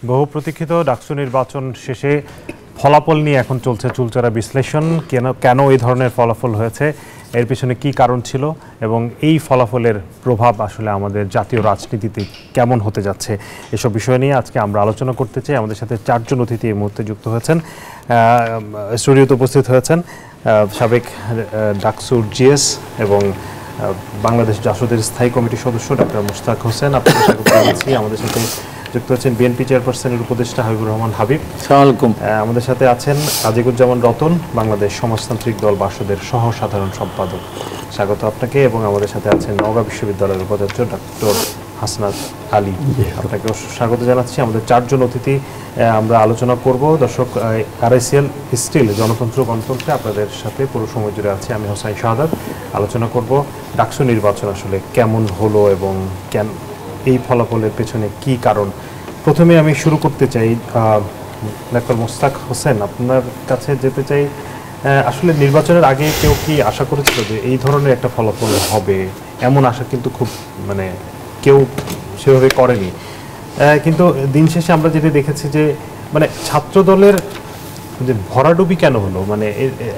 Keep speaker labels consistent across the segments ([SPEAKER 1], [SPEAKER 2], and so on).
[SPEAKER 1] বহু প্রতীক্ষিত ডাকসু নির্বাচন শেষে ফলাফল নিয়ে এখন চলছে চুলচেরা বিশ্লেষণ। কেন এই ধরনের ফলাফল হয়েছে, এর পিছনে কি কারণ ছিল এবং এই ফলাফলের প্রভাব আসলে আমাদের জাতীয় রাজনীতিতে কেমন হতে যাচ্ছে, এসব বিষয় নিয়ে আজকে আমরা আলোচনা করতে চাই। আমাদের সাথে চারজন অতিথি এই মুহূর্তে যুক্ত হয়েছেন, স্টুডিওতে উপস্থিত হয়েছেন সাবেক ডাকসুর জিএস এবং বাংলাদেশ জাসদের স্থায়ী কমিটির সদস্য ডক্টর মুশতাক হোসেন, আপনাকে স্বাগত জানাচ্ছি। আমাদের সাথে যুক্ত হচ্ছেন বিএনপি চেয়ারপারসনের উপদেষ্টা হাবিবুর রহমান হাবিব। আসসালামু আমাদের সাথে আছেন আজিকুজ্জামান রতন, বাংলাদেশ সমাজতান্ত্রিক দল বাসদের সহ সাধারণ সম্পাদক। স্বাগত আপনাকে। এবং আমাদের সাথে আছেন নওগাঁ বিশ্ববিদ্যালয়ের উপাচার্য ডক্টর হাসনাত আলী, আপনাকে স্বাগত জানাচ্ছি। আমাদের চারজন অতিথি আমরা আলোচনা করব। দর্শক, আরআইসিএল স্টিল জনতন্ত্র গণতন্ত্রে আপনাদের সাথে পুরো সময় জুড়ে আছে আমি হোসাইন শাহাদাত। আলোচনা করব ডাকসু নির্বাচন আসলে কেমন হলো এবং এই ফলাফলের পেছনে কি কারণ। প্রথমে আমি শুরু করতে চাই ডক্টর মুশতাক হোসেন, আপনার কাছে যেতে চাই। আসলে নির্বাচনের আগে কেউ কি আশা করেছিল যে এই ধরনের একটা ফলাফল হবে? এমন আশা কিন্তু খুব কেউ সেভাবে করেনি। কিন্তু দিন শেষে আমরা যেটা দেখেছি যে ছাত্র দলের যে ভরাডুবি কেন হলো,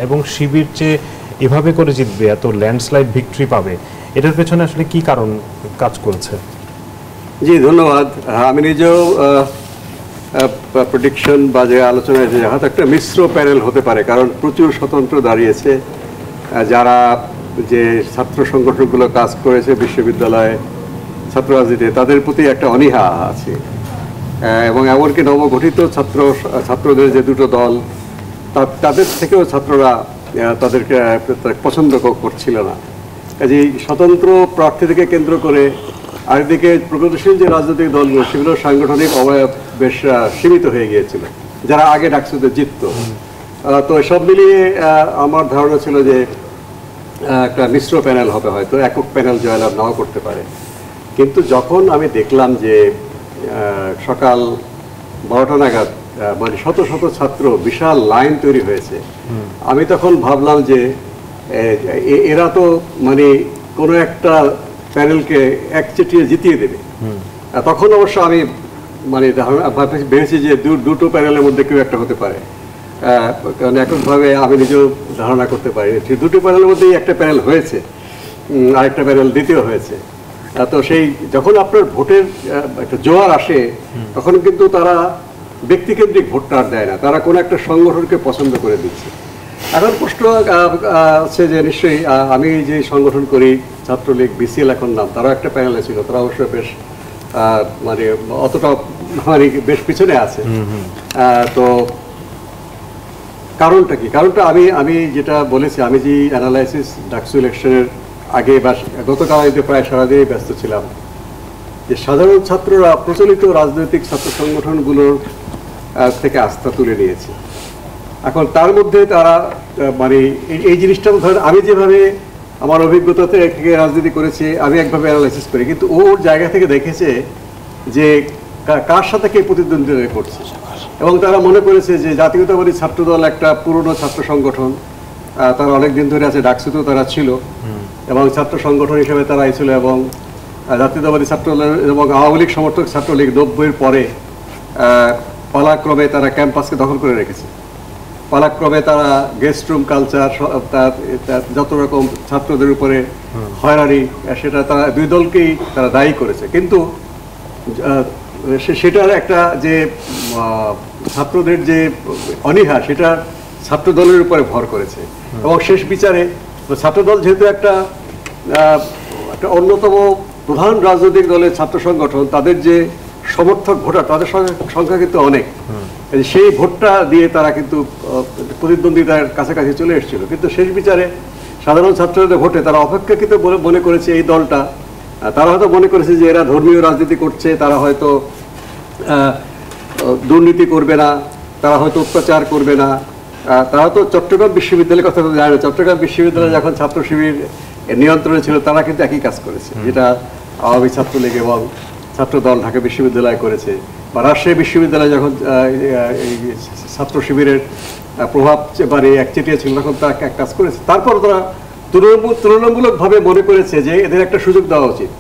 [SPEAKER 1] এবং শিবির যে এভাবে করে জিতবে, এত ল্যান্ডস্লাইড ভিক্টরি পাবে, এটার পেছনে আসলে কি কারণ কাজ করেছে?
[SPEAKER 2] জি, ধন্যবাদ। আমি নিজেও প্রেডিকশন বা যে আলোচনায় যে হয়তো একটা মিশ্র প্যানেল হতে পারে, কারণ প্রচুর স্বতন্ত্র দাঁড়িয়েছে যারা যে ছাত্র সংগঠনগুলো কাজ করেছে বিশ্ববিদ্যালয়ে ছাত্র রাজনীতিতে, তাদের প্রতি একটা অনীহা আছে। এবং এমনকি নবগঠিত ছাত্রদের যে দুটো দল, তাদের থেকেও ছাত্ররা তাদেরকে পছন্দ করছিল না। কাজেই স্বতন্ত্র প্রার্থী থেকে কেন্দ্র করে আরেকদিকে প্রগতিশীল যে রাজনৈতিক দলগুলো, সেগুলো সাংগঠনিক অবয়ব বেশ সীমিত হয়ে গিয়েছিল যারা আগে ডাকসুতে জিতত। তো সব মিলিয়ে আমার ধারণা ছিল যে একটা মিশ্র প্যানেল হবে, হয়তো একক প্যানেল জয়লাভ নাও করতে পারে। কিন্তু যখন আমি দেখলাম যে সকাল 12টা নাগাদ শত শত ছাত্র বিশাল লাইন তৈরি হয়েছে, আমি তখন ভাবলাম যে এরা তো কোনো একটা প্যানেলকে একচেটিয়ে জিতিয়ে দেবে। তখন অবশ্য আমি ভেবেছি যে দুটো প্যানেলের মধ্যে কেউ একটা হতে পারে, কারণ এককভাবে আমি নিজেও ধারণা করতে পারি। দুটো প্যানেলের মধ্যেই একটা প্যানেল হয়েছে, আরেকটা প্যানেল দ্বিতীয় হয়েছে। তো সেই যখন আপনার ভোটের একটা জোয়ার আসে, তখন কিন্তু তারা ব্যক্তিকেন্দ্রিক ভোটটা আর দেয় না, তারা কোনো একটা সংগঠনকে পছন্দ করে দিচ্ছে। এখন প্রশ্ন আছে যে নিশ্চয়ই আমি যে সংগঠন করি ছাত্রলীগ, বিসিএল এখন নাম, তারাও একটা প্যানেলে ছিল, তারা অবশ্য বেশ অতটা বেশ পিছনে আছে। তো কারণটা কি? কারণটা আমি যেটা বলেছি, আমি যে অ্যানালাইসিস ডাকসু ইলেকশনের আগে বা গতকাল প্রায় সারাদিনই ব্যস্ত ছিলাম, যে সাধারণ ছাত্ররা প্রচলিত রাজনৈতিক ছাত্র সংগঠনগুলোর থেকে আস্থা তুলে নিয়েছে। এখন তার মধ্যে তারা এই জিনিসটা ধরেন, আমি যেভাবে আমার অভিজ্ঞতা থেকে রাজনীতি করেছি, আমি একভাবে অ্যানালাইসিস করি, কিন্তু ওর জায়গা থেকে দেখেছে যে কার সাথে কে প্রতিদ্বন্দ্বিতা করছে। এবং তারা মনে করেছে যে জাতীয়তাবাদী ছাত্রদল একটা পুরনো ছাত্র সংগঠন, তারা অনেকদিন ধরে আছে, ডাকসুতেও তারা ছিল এবং ছাত্র সংগঠন হিসেবে তারা ছিল। এবং জাতীয়তাবাদী ছাত্রদল এবং আওয়ামী লীগ সমর্থক ছাত্রলীগ 90-এর পরে পালাক্রমে তারা ক্যাম্পাসকে দখল করে রেখেছে। পালাক্রমে তারা গেস্ট রুম কালচার, যত রকম ছাত্রদের উপরে হয়রানি, সেটা তারা দুই দলকেই তারা দায়ী করেছে। কিন্তু সেটার একটা যে ছাত্রদের যে অনীহা, সেটা ছাত্র দলের উপরে ভর করেছে। এবং শেষ বিচারে ছাত্রদল যেহেতু একটা অন্যতম প্রধান রাজনৈতিক দলের ছাত্র সংগঠন, তাদের যে সমর্থক ভোটার, তাদের সংখ্যা কিন্তু অনেক, সেই ভোটটা দিয়ে তারা কিন্তু প্রতিদ্বন্দ্বিতার কাছাকাছি চলে এসেছিল। কিন্তু শেষ বিচারে সাধারণ ছাত্রদের ভোটে তারা অপেক্ষাকৃত বলে মনে করেছে এই দলটা, তারা হয়তো মনে করেছে যে এরা ধর্মীয় রাজনীতি করছে, তারা হয়তো দুর্নীতি করবে না, তারা হয়তো অত্যাচার করবে না। তারা তো চট্টগ্রাম বিশ্ববিদ্যালয়ের কথা তো জানে না, চট্টগ্রাম বিশ্ববিদ্যালয় যখন ছাত্র শিবির নিয়ন্ত্রণে ছিল, তারা কিন্তু একই কাজ করেছে, যেটা আওয়ামী ছাত্রলীগ এবং ছাত্র দল ঢাকা বিশ্ববিদ্যালয় করেছে, বা রাজশাহী বিশ্ববিদ্যালয় যখন ছাত্র শিবিরের প্রভাব একচেটিয়া ছিল, তখন তারা এক কাজ করেছে। তারপর তারা তুলনামূলকভাবে মনে করেছে যে এদের একটা সুযোগ দেওয়া উচিত,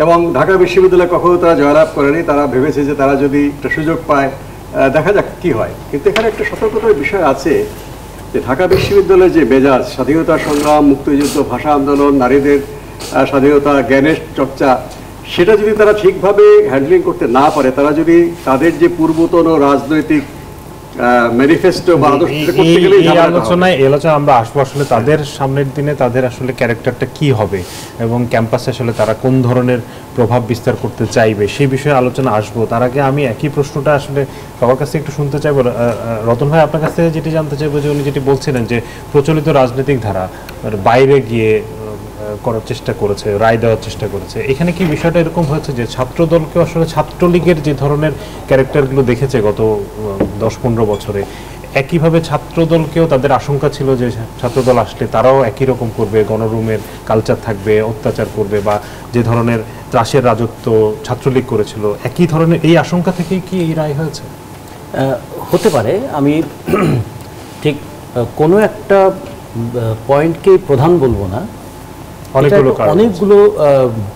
[SPEAKER 2] এবং ঢাকা বিশ্ববিদ্যালয়ে কখনো তারা জয়লাভ করেনি। তারা ভেবেছে যে তারা যদি একটা সুযোগ পায় দেখা যাক কি হয়। কিন্তু এখানে একটা সতর্কতার বিষয় আছে যে ঢাকা বিশ্ববিদ্যালয়ের যে মেজাজ, স্বাধীনতা সংগ্রাম, মুক্তিযুদ্ধ, ভাষা আন্দোলন, নারীদের স্বাধীনতা, জ্ঞানের চর্চা, সেটা যদি তারা ঠিকভাবে হ্যান্ডলিং করতে না পারে, তারা যদি তাদের যে পূর্বতন রাজনৈতিক ম্যানিফেস্টো বা আদর্শ করতে গেলে
[SPEAKER 1] এই আলোচনা আমরা আসবো আসলে তাদের সামনের দিনে তাদের আসলে ক্যারেক্টারটা কি হবে এবং ক্যাম্পাসে আসলে তারা কোন ধরনের প্রভাব বিস্তার করতে চাইবে সেই বিষয়ে আলোচনা আসবো। তার আগে আমি একই প্রশ্নটা আসলে সবার কাছে একটু শুনতে চাইবো। রতন ভাই, আপনার কাছ থেকে যেটি জানতে চাইবো যে উনি যেটি বলছিলেন যে প্রচলিত রাজনৈতিক ধারা বাইরে গিয়ে করার চেষ্টা করেছে, রায় দেওয়ার চেষ্টা করেছে, এখানে কি বিষয়টা এরকম হয়েছে যে ছাত্রদলকে আসলে ছাত্রলীগের যে ধরনের ক্যারেক্টারগুলো দেখেছে গত 10-15 বছরে, একইভাবে ছাত্রদলকেও তাদের আশঙ্কা ছিল যে ছাত্রদল আসলে তারাও একই রকম করবে, গণরুমের কালচার থাকবে, অত্যাচার করবে, বা যে ধরনের ত্রাসের রাজত্ব ছাত্রলীগ করেছিল, একই ধরনের এই আশঙ্কা থেকেই কি এই রায় হয়েছে?
[SPEAKER 3] হতে পারে। আমি ঠিক কোনো একটা পয়েন্টকেই প্রধান বলবো না, অনেকগুলো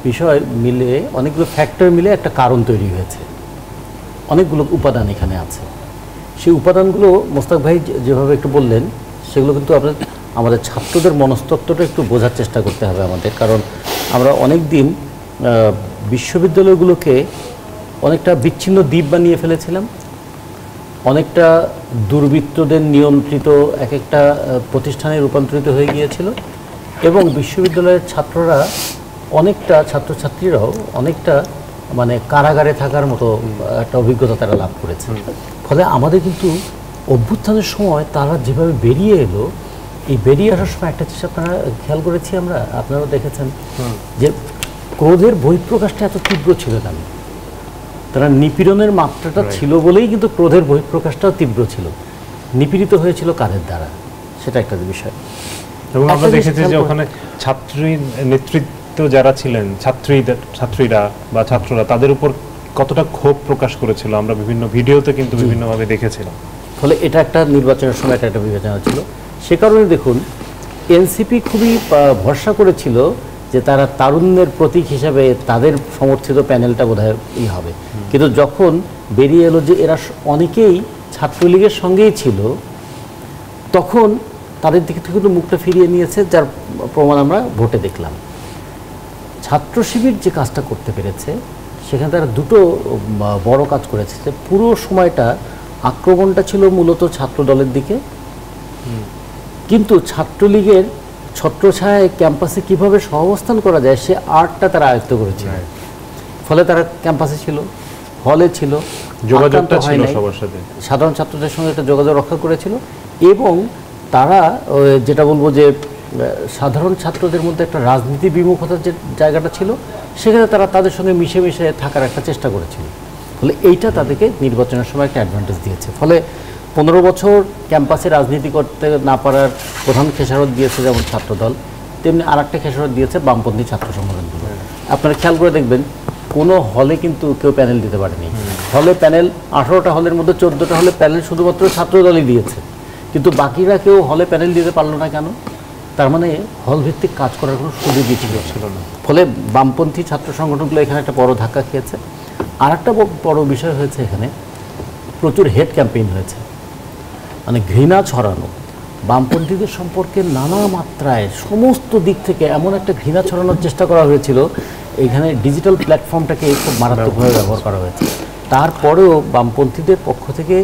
[SPEAKER 3] বিষয় মিলে, অনেকগুলো ফ্যাক্টর মিলে একটা কারণ তৈরি হয়েছে। অনেকগুলো উপাদান এখানে আছে। সেই উপাদানগুলো মোস্তাক ভাই যেভাবে একটু বললেন, সেগুলো কিন্তু আমাদের ছাত্রদের মনস্তত্ত্বটা একটু বোঝার চেষ্টা করতে হবে আমাদের। কারণ আমরা অনেক দিন বিশ্ববিদ্যালয়গুলোকে অনেকটা বিচ্ছিন্ন দ্বীপ বানিয়ে ফেলেছিলাম, অনেকটা দুর্বৃত্তদের নিয়ন্ত্রিত এক একটা প্রতিষ্ঠানে রূপান্তরিত হয়ে গিয়েছিল, এবং বিশ্ববিদ্যালয়ের ছাত্ররা অনেকটা, ছাত্রছাত্রীরাও অনেকটা মানে কারাগারে থাকার মতো একটা অভিজ্ঞতা তারা লাভ করেছে। ফলে আমাদের কিন্তু অভ্যুত্থানের সময় তারা যেভাবে বেরিয়ে এলো, এই বেরিয়ে আসার সময় একটা জিনিস আপনারা খেয়াল করেছি, আপনারাও দেখেছেন যে ক্রোধের বহিঃপ্রকাশটা এত তীব্র ছিল না। তারা নিপীড়নের মাত্রাটা ছিল বলেই কিন্তু ক্রোধের বহিঃপ্রকাশটাও তীব্র ছিল। নিপীড়িত হয়েছিল কাদের দ্বারা, সেটা একটা বিষয়।
[SPEAKER 1] এবং আমরা দেখেছি যে ওখানে ছাত্রী নেতৃত্ব যারা ছিলেন, ছাত্রীরা বা ছাত্ররা, তাদের উপর কতটা ক্ষোভ প্রকাশ করেছিল আমরা বিভিন্ন ভিডিওতে কিন্তু বিভিন্নভাবে দেখেছিলাম।
[SPEAKER 3] ফলে এটা একটা নির্বাচনের সময় একটা বিবেচনা ছিল। সে কারণে দেখুন এনসিপি খুবই ভরসা করেছিল যে তারা তারুণ্যের প্রতীক হিসাবে তাদের সমর্থিত প্যানেলটা বোধহয় হবে, কিন্তু যখন বেরিয়ে এলো যে এরা অনেকেই ছাত্রলীগের সঙ্গেই ছিল, তখন তাদের দিক থেকে কিন্তু মুখটা ফিরিয়ে নিয়েছে, যার প্রমাণ আমরা ভোটে দেখলাম। ছাত্র শিবির যে কাজটা করতে পেরেছে, সেখানে তারা দুটো বড় কাজ করেছে। যে পুরো সময়টা আক্রমণটা ছিল মূলত ছাত্র দলের দিকে, কিন্তু ছাত্রলীগের ছত্রছায়ায় ক্যাম্পাসে কিভাবে সহাবস্থান করা যায় সে আর্টটা তারা আয়ত্ত করেছিল। ফলে তারা ক্যাম্পাসে ছিল, হলে ছিল,
[SPEAKER 1] যোগাযোগটা ছিল সবার সাথে,
[SPEAKER 3] সাধারণ ছাত্রদের সঙ্গে একটা যোগাযোগ রক্ষা করেছিল, এবং তারা যেটা বলবো যে সাধারণ ছাত্রদের মধ্যে একটা রাজনীতি বিমুখতার যে জায়গাটা ছিল, সেখানে তারা তাদের সঙ্গে মিশে মিশে থাকার একটা চেষ্টা করেছিল। ফলে এইটা তাদেরকে নির্বাচনের সময় একটা অ্যাডভান্টেজ দিয়েছে। ফলে 15 বছর ক্যাম্পাসে রাজনীতি করতে না পারার প্রধান খেসারত দিয়েছে যেমন ছাত্রদল, তেমনি আর একটা খেসারত দিয়েছে বামপন্থী ছাত্র সংগঠনগুলো। আপনারা খেয়াল করে দেখবেন কোনো হলে কিন্তু কেউ প্যানেল দিতে পারেনি। হলে প্যানেল 18টা হলের মধ্যে 14টা হলে প্যানেল শুধুমাত্র ছাত্রদলই দিয়েছে, কিন্তু বাকিরা কেউ হলে প্যানেল দিতে পারলো না কেন? তার মানে হল ভিত্তিক কাজ করার কোনো সুযোগই ছিল না। ফলে বামপন্থী ছাত্র সংগঠনগুলো এখানে একটা বড় ধাক্কা খেয়েছে। আর একটা বড় বিষয় হয়েছে, এখানে প্রচুর হেড ক্যাম্পেইন হয়েছে, মানে ঘৃণা ছড়ানো, বামপন্থীদের সম্পর্কে নানা মাত্রায় সমস্ত দিক থেকে এমন একটা ঘৃণা ছড়ানোর চেষ্টা করা হয়েছিল। এখানে ডিজিটাল প্ল্যাটফর্মটাকে খুব মারাত্মকভাবে ব্যবহার করা হয়েছে। তারপরেও বামপন্থীদের পক্ষ থেকে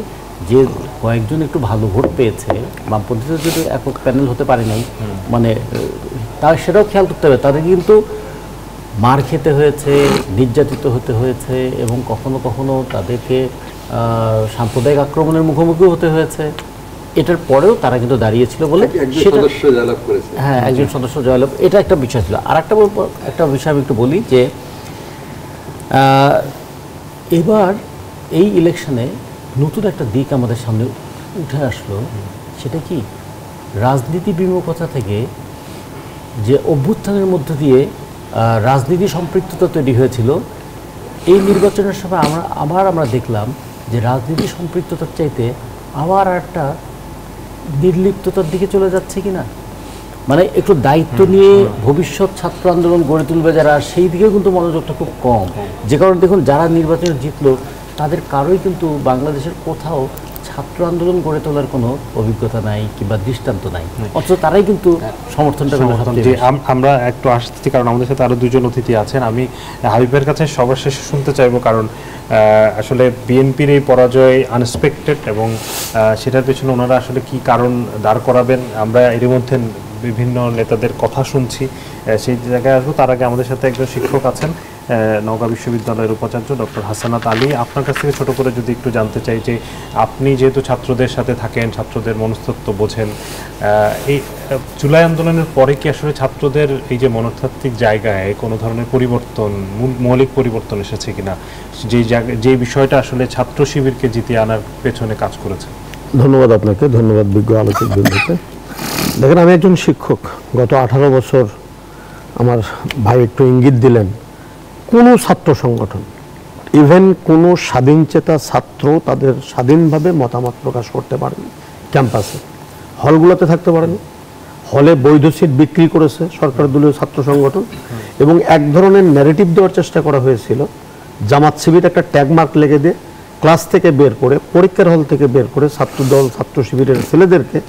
[SPEAKER 3] যে কয়েকজন একটু ভালো ভোট পেয়েছে, বামপন্থীদের যদি একক প্যানেল হতে পারে নাই, মানে তার সেটাও খেয়াল করতে হবে, তাদের কিন্তু মার খেতে হয়েছে, নির্যাতিত হতে হয়েছে, এবং কখনো কখনো তাদেরকে সাম্প্রদায়িক আক্রমণের মুখোমুখি হতে হয়েছে। এটার পরেও তারা কিন্তু দাঁড়িয়েছিল বলে হ্যাঁ, একজন সদস্য জয়লাভ, এটা একটা বিষয় ছিল। আর একটা বিষয় আমি একটু বলি যে এবার এই ইলেকশনে নতুন একটা দিক আমাদের সামনে উঠে আসলো। সেটা কি, রাজনীতি বিমুখতা থেকে যে অভ্যুত্থানের মধ্য দিয়ে রাজনীতি সম্পৃক্ততা তৈরি হয়েছিল, এই নির্বাচনের সময় আমরা দেখলাম যে রাজনীতি সম্পৃক্ততার চাইতে আবার একটা নির্লিপ্ততার দিকে চলে যাচ্ছে কিনা। মানে একটু দায়িত্ব নিয়ে ভবিষ্যৎ ছাত্র আন্দোলন গড়ে তুলবে যারা, সেই দিকেও কিন্তু মনোযোগটা খুব কম। যে কারণে দেখুন যারা নির্বাচনে জিতলো তাদের কারোই কিন্তু বাংলাদেশের কোথাও ছাত্র আন্দোলন গড়ে তোলার কোনো অভিজ্ঞতা নাই কিংবা দৃষ্টান্ত নাই, অথচ তারাই কিন্তু সমর্থনটা
[SPEAKER 1] আমরা একটু আসছি, কারণ আমাদের সাথে আরো দুজন অতিথি আছেন। আমি হাবিবের কাছে সবার শেষে শুনতে চাইবো, কারণ আসলে বিএনপির এই পরাজয় আনএক্সপেক্টেড এবং সেটার পেছনে ওনারা আসলে কি কারণ দাঁড় করাবেন, আমরা এর মধ্যে বিভিন্ন নেতাদের কথা শুনছি, সেই জায়গায় আসবো। তার আগে আমাদের সাথে একজন শিক্ষক আছেন, নওগাঁ বিশ্ববিদ্যালয়ের উপাচার্য ডক্টর হাসানাত আলী। আপনার কাছ থেকে ছোট করে যদি একটু জানতে চাই যে আপনি যেহেতু ছাত্রদের সাথে থাকেন, ছাত্রদের মনস্তত্ত্ব বোঝেন, এই জুলাই আন্দোলনের পরে কি আসলে ছাত্রদের এই যে মনস্তাত্ত্বিক জায়গায় কোনো ধরনের পরিবর্তন, মৌলিক পরিবর্তন এসেছে কিনা, যে বিষয়টা আসলে ছাত্র শিবিরকে জিতিয়ে আনার পেছনে কাজ করেছে?
[SPEAKER 4] ধন্যবাদ আপনাকে, ধন্যবাদ বিজ্ঞ আলোচক বৃন্দকে। দেখেন, আমি একজন শিক্ষক, গত 18 বছর আমার ভাই একটু ইঙ্গিত দিলেন, কোনো ছাত্র সংগঠন, ইভেন কোনো স্বাধীনচেতা ছাত্র তাদের স্বাধীনভাবে মতামত প্রকাশ করতে পারেনি ক্যাম্পাসে, হলগুলোতে থাকতে পারেনি, হলে বৈধ সিট বিক্রি করেছে সরকার দলীয় ছাত্র সংগঠন, এবং এক ধরনের ন্যারেটিভ দেওয়ার চেষ্টা করা হয়েছিল, জামাত শিবির একটা ট্যাগমার্ক লেগে দিয়ে ক্লাস থেকে বের করে, পরীক্ষার হল থেকে বের করে ছাত্রদল ছাত্র শিবিরের ছেলেদেরকে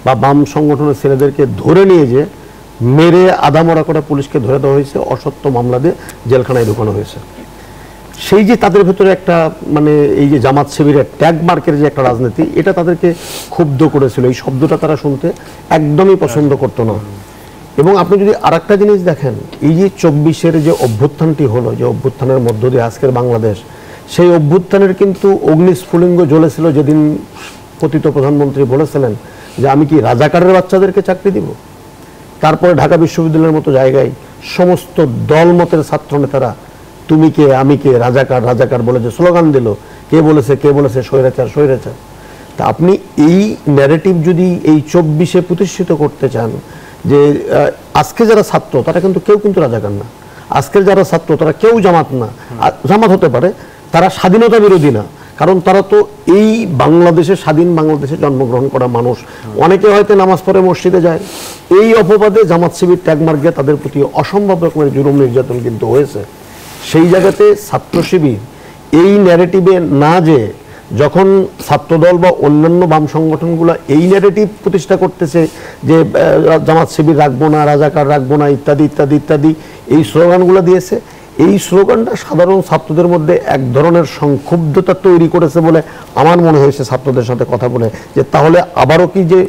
[SPEAKER 4] বা বাম সংগঠনের ছেলেদেরকে ধরে নিয়ে যে মেরে আদামরা করে পুলিশকে ধরে দেওয়া হয়েছে, অসত্য মামলা দিয়ে জেলখানায় ঢুকানো হয়েছে। সেই যে তাদের ভেতরে একটা মানে এই যে জামাত শিবিরের ট্যাগ মার্কের যে একটা রাজনীতি, এটা তাদেরকে ক্ষুব্ধ করেছিল। এই শব্দটা তারা শুনতে একদমই পছন্দ করতো না। এবং আপনি যদি আরেকটা জিনিস দেখেন, এই যে 24-এর যে অভ্যুত্থানটি হলো, যে অভ্যুত্থানের মধ্য দিয়ে আজকের বাংলাদেশ, সেই অভ্যুত্থানের কিন্তু অগ্নিস্ফুলিঙ্গ জ্বলেছিল যেদিন পতিত প্রধানমন্ত্রী বলেছিলেন যে আমি কি রাজাকারের বাচ্চাদেরকে চাকরি দিব। তারপরে ঢাকা বিশ্ববিদ্যালয়ের মতো জায়গায় সমস্ত দলমতের ছাত্র নেতারা তুমি কে আমি কে, রাজাকার রাজাকার বলে যে স্লোগান দিল, কে বলেছে স্বৈরাচার স্বৈরাচার। তা আপনি এই ন্যারেটিভ যদি এই 24-এ প্রতিষ্ঠিত করতে চান যে আজকে যারা ছাত্র তারা কিন্তু কেউ কিন্তু রাজাকার না, আজকের যারা ছাত্র তারা কেউ জামাত না, জামাত হতে পারে, তারা স্বাধীনতা বিরোধী না, কারণ তারা তো এই বাংলাদেশে স্বাধীন বাংলাদেশে জন্মগ্রহণ করা মানুষ। অনেকে হয়তো নামাজ পড়ে মসজিদে যায়, এই অপবাদে জামাত শিবির ট্যাগমার্ক দিয়ে তাদের প্রতি অসম্ভব রকমের জুলুম নির্যাতন কিন্তু হয়েছে। সেই জায়গাতে ছাত্র শিবির এই ন্যারেটিভে না যে, যখন ছাত্রদল বা অন্যান্য বাম সংগঠনগুলো এই ন্যারেটিভ প্রতিষ্ঠা করতেছে যে জামাত শিবির রাখবো না, রাজাকার রাখবো না, ইত্যাদি ইত্যাদি ইত্যাদি এই স্লোগানগুলো দিয়েছে, এই স্লোগানটা সাধারণ ছাত্রদের মধ্যে এক ধরনের সংক্ষুব্ধতা তৈরি করেছে বলে আমার মনে হয়েছে ছাত্রদের সাথে কথা বলে, যে তাহলে আবারও কি যে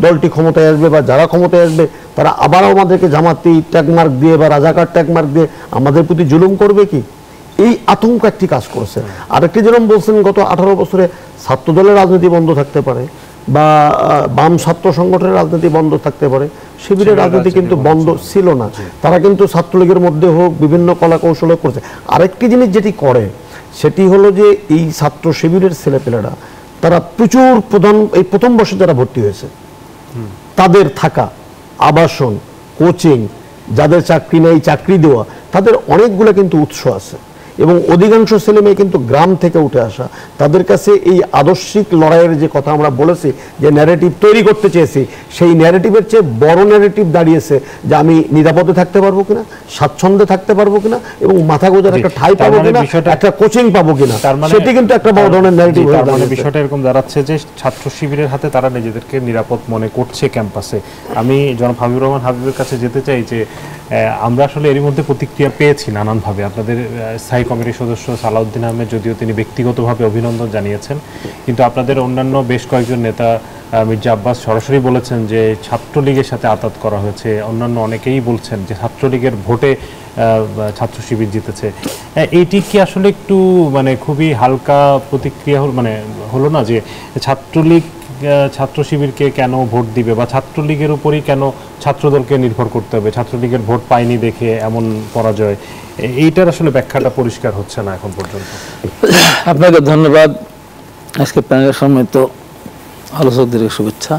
[SPEAKER 4] দলটি ক্ষমতায় আসবে বা যারা ক্ষমতায় আসবে তারা আবারও আমাদেরকে জামাতি ট্যাগমার্ক দিয়ে বা রাজাকার ট্যাগমার্ক দিয়ে আমাদের প্রতি জুলুম করবে কি, এই আতঙ্ক একটি কাজ করেছে। আরেকটি যেরকম বলছেন, গত 18 বছরে ছাত্রদলের রাজনীতি বন্ধ থাকতে পারে বা বাম ছাত্র সংগঠনের রাজনীতি বন্ধ থাকতে পারে, শিবিরের রাজনীতি কিন্তু বন্ধ ছিল না। তারা কিন্তু ছাত্রলীগের মধ্যে হোক বিভিন্ন কলা কৌশল করছে। আরেকটি জিনিস যেটি করে সেটি হলো যে এই ছাত্র শিবিরের ছেলেপেলেরা তারা প্রচুর এই প্রথম বর্ষে যারা ভর্তি হয়েছে তাদের থাকা, আবাসন, কোচিং, যাদের চাকরি নেই চাকরি দেওয়া, তাদের অনেকগুলো কিন্তু উৎস আছে। এবং অধিকাংশ ছেলে মেয়ে কিন্তু গ্রাম থেকে উঠে আসা, তাদের কাছে এই আদর্শিক লড়াইয়ের যে কথা আমরা বলেছি যে ন্যারেটিভ তৈরি করতে চেয়েছি, সেই ন্যারেটিভের চেয়ে বড় ন্যারেটিভ দাঁড়িয়েছে যে আমি নিরাপদে থাকতে পারবো কিনা, স্বাচ্ছন্দ্যে থাকতে পারবো কিনা, এবং মাথা গোজার একটা ঠাঁই পাবো কিনা, একটা কোচিং পাবো কিনা, সেটি কিন্তু একটা বড় ধরনের ন্যারেটিভ।
[SPEAKER 1] বিষয়টা এরকম দাঁড়াচ্ছে যে ছাত্র শিবিরের হাতে তারা নিজেদেরকে নিরাপদ মনে করছে ক্যাম্পাসে। আমি জনাব হাবিবুর রহমান হাবিবের কাছে যেতে চাই যে আমরা আসলে এরই মধ্যে প্রতিক্রিয়া পেয়েছি নানানভাবে। আপনাদের স্থায়ী কমিটির সদস্য সালাউদ্দিন আহমেদ, যদিও তিনি ব্যক্তিগতভাবে অভিনন্দন জানিয়েছেন, কিন্তু আপনাদের অন্যান্য বেশ কয়েকজন নেতা, মির্জা আব্বাস সরাসরি বলেছেন যে ছাত্রলীগের সাথে আতাত করা হয়েছে। অন্যান্য অনেকেই বলছেন যে ছাত্রলীগের ভোটে ছাত্র শিবির জিতেছে। এইটি কি আসলে একটু মানে খুবই হালকা প্রতিক্রিয়া মানে হলো না, যে ছাত্রলীগ ছাত্র শিবিরকে কেন ভোট দিবে বা ছাত্রলীগের উপরই কেন ছাত্রদলকে নির্ভর করতে হবে, ছাত্রলীগের ভোট পায়নি দেখে এমন পরাজয়, এইটার আসলে ব্যাখ্যাটা পরিষ্কার হচ্ছে না এখন পর্যন্ত।
[SPEAKER 5] আপনাকে ধন্যবাদ, আজকে প্যানেলের সম্মানিত আলোচকদের শুভেচ্ছা।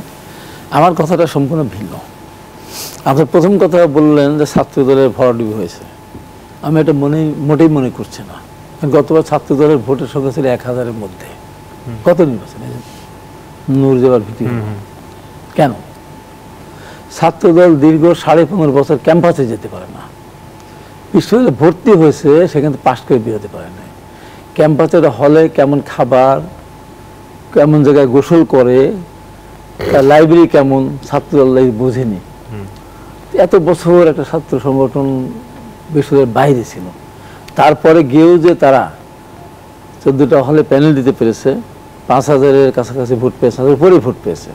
[SPEAKER 5] আমার কথাটা সম্পূর্ণ ভিন্ন। আপনার প্রথম কথা বললেন যে ছাত্রদলের ভরাডুবি হয়েছে, আমি এটা মোটেই মনে করছি না। গতবার ছাত্রদলের ভোটের সংখ্যা ছিল 1000-এর মধ্যে। কত নির্বাচনে নূর যাবার ভিত্তি কেন? ছাত্রদল দীর্ঘ 15.5 বছর ক্যাম্পাসে যেতে পারে না। বিশ্ববিদ্যালয়ে ভর্তি হয়েছে, সেখানে পাশ করে বের হতে পারে না। ক্যাম্পাসের হলে কেমন খাবার, কেমন জায়গায় গোসল করে, তার লাইব্রেরি কেমন, ছাত্রদল বোঝেনি। এত বছর একটা ছাত্র সংগঠন বিশ্ববিদ্যালয়ের বাইরে ছিল, তারপরে গিয়েও যে তারা 14টা হলে প্যানেল দিতে পেরেছে, 5,000-এর কাছাকাছি ভোট পেয়েছে, 5,000-এর উপরে ভোট পেয়েছে।